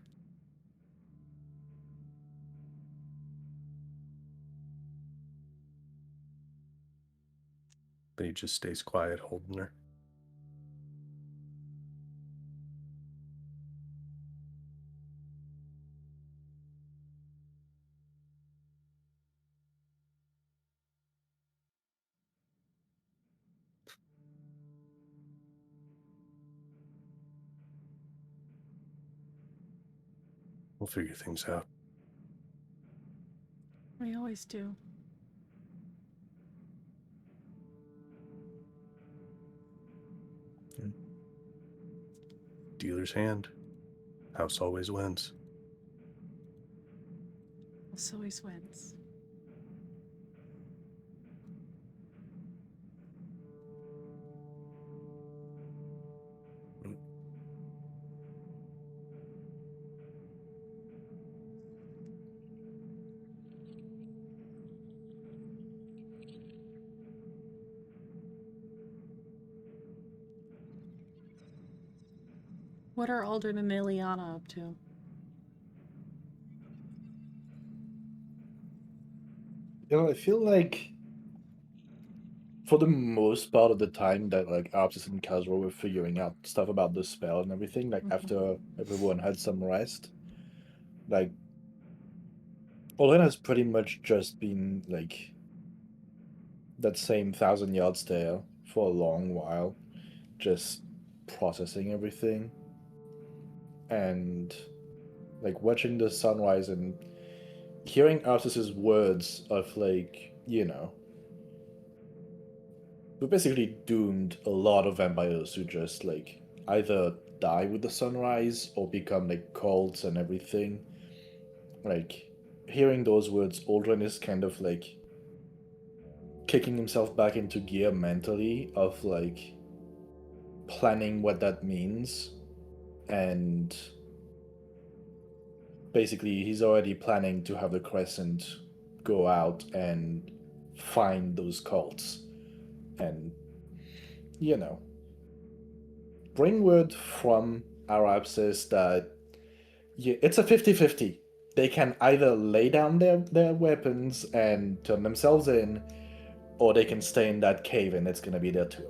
But he just stays quiet, holding her. We'll figure things out. We always do. Dealer's hand. House always wins. House always wins. What are Aldrin and Ileana up to? I feel like for the most part of the time that like Arpsis and Kazro were figuring out stuff about the spell and everything, like after everyone had some rest, like Aldrin has pretty much just been like that same 1,000 yard stare for a long while, just processing everything and like watching the sunrise and hearing Arpsis's words of like, we basically doomed a lot of vampires who just like either die with the sunrise or become like cults and everything. like, hearing those words, Aldrin is kind of like kicking himself back into gear mentally of like planning what that means, and basically he's already planning to have the Crescent go out and find those cults and, you know, bring word from Arab says that it's a 50-50. They can either lay down their weapons and turn themselves in, or they can stay in that cave and it's gonna be their tomb.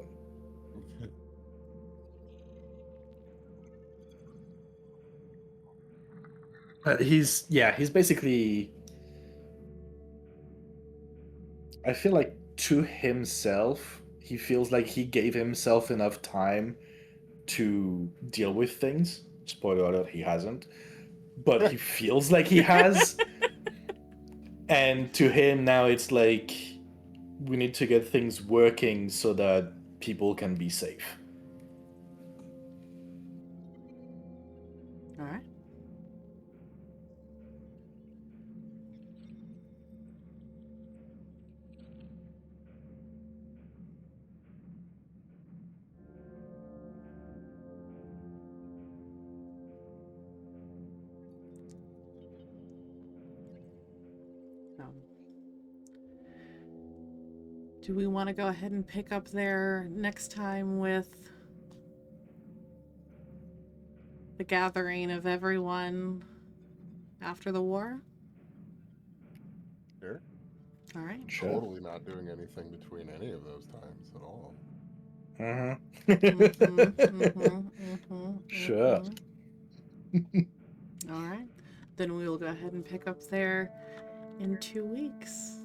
He's basically, I feel like to himself, he feels like he gave himself enough time to deal with things. Spoiler alert, he hasn't. But he feels like he has. And to him now it's like, we need to get things working so that people can be safe. All right. Do we want to go ahead and pick up there next time with the gathering of everyone after the war? Sure. All right. Sure. Totally not doing anything between any of those times at all. Sure. All right. Then we will go ahead and pick up there in 2 weeks.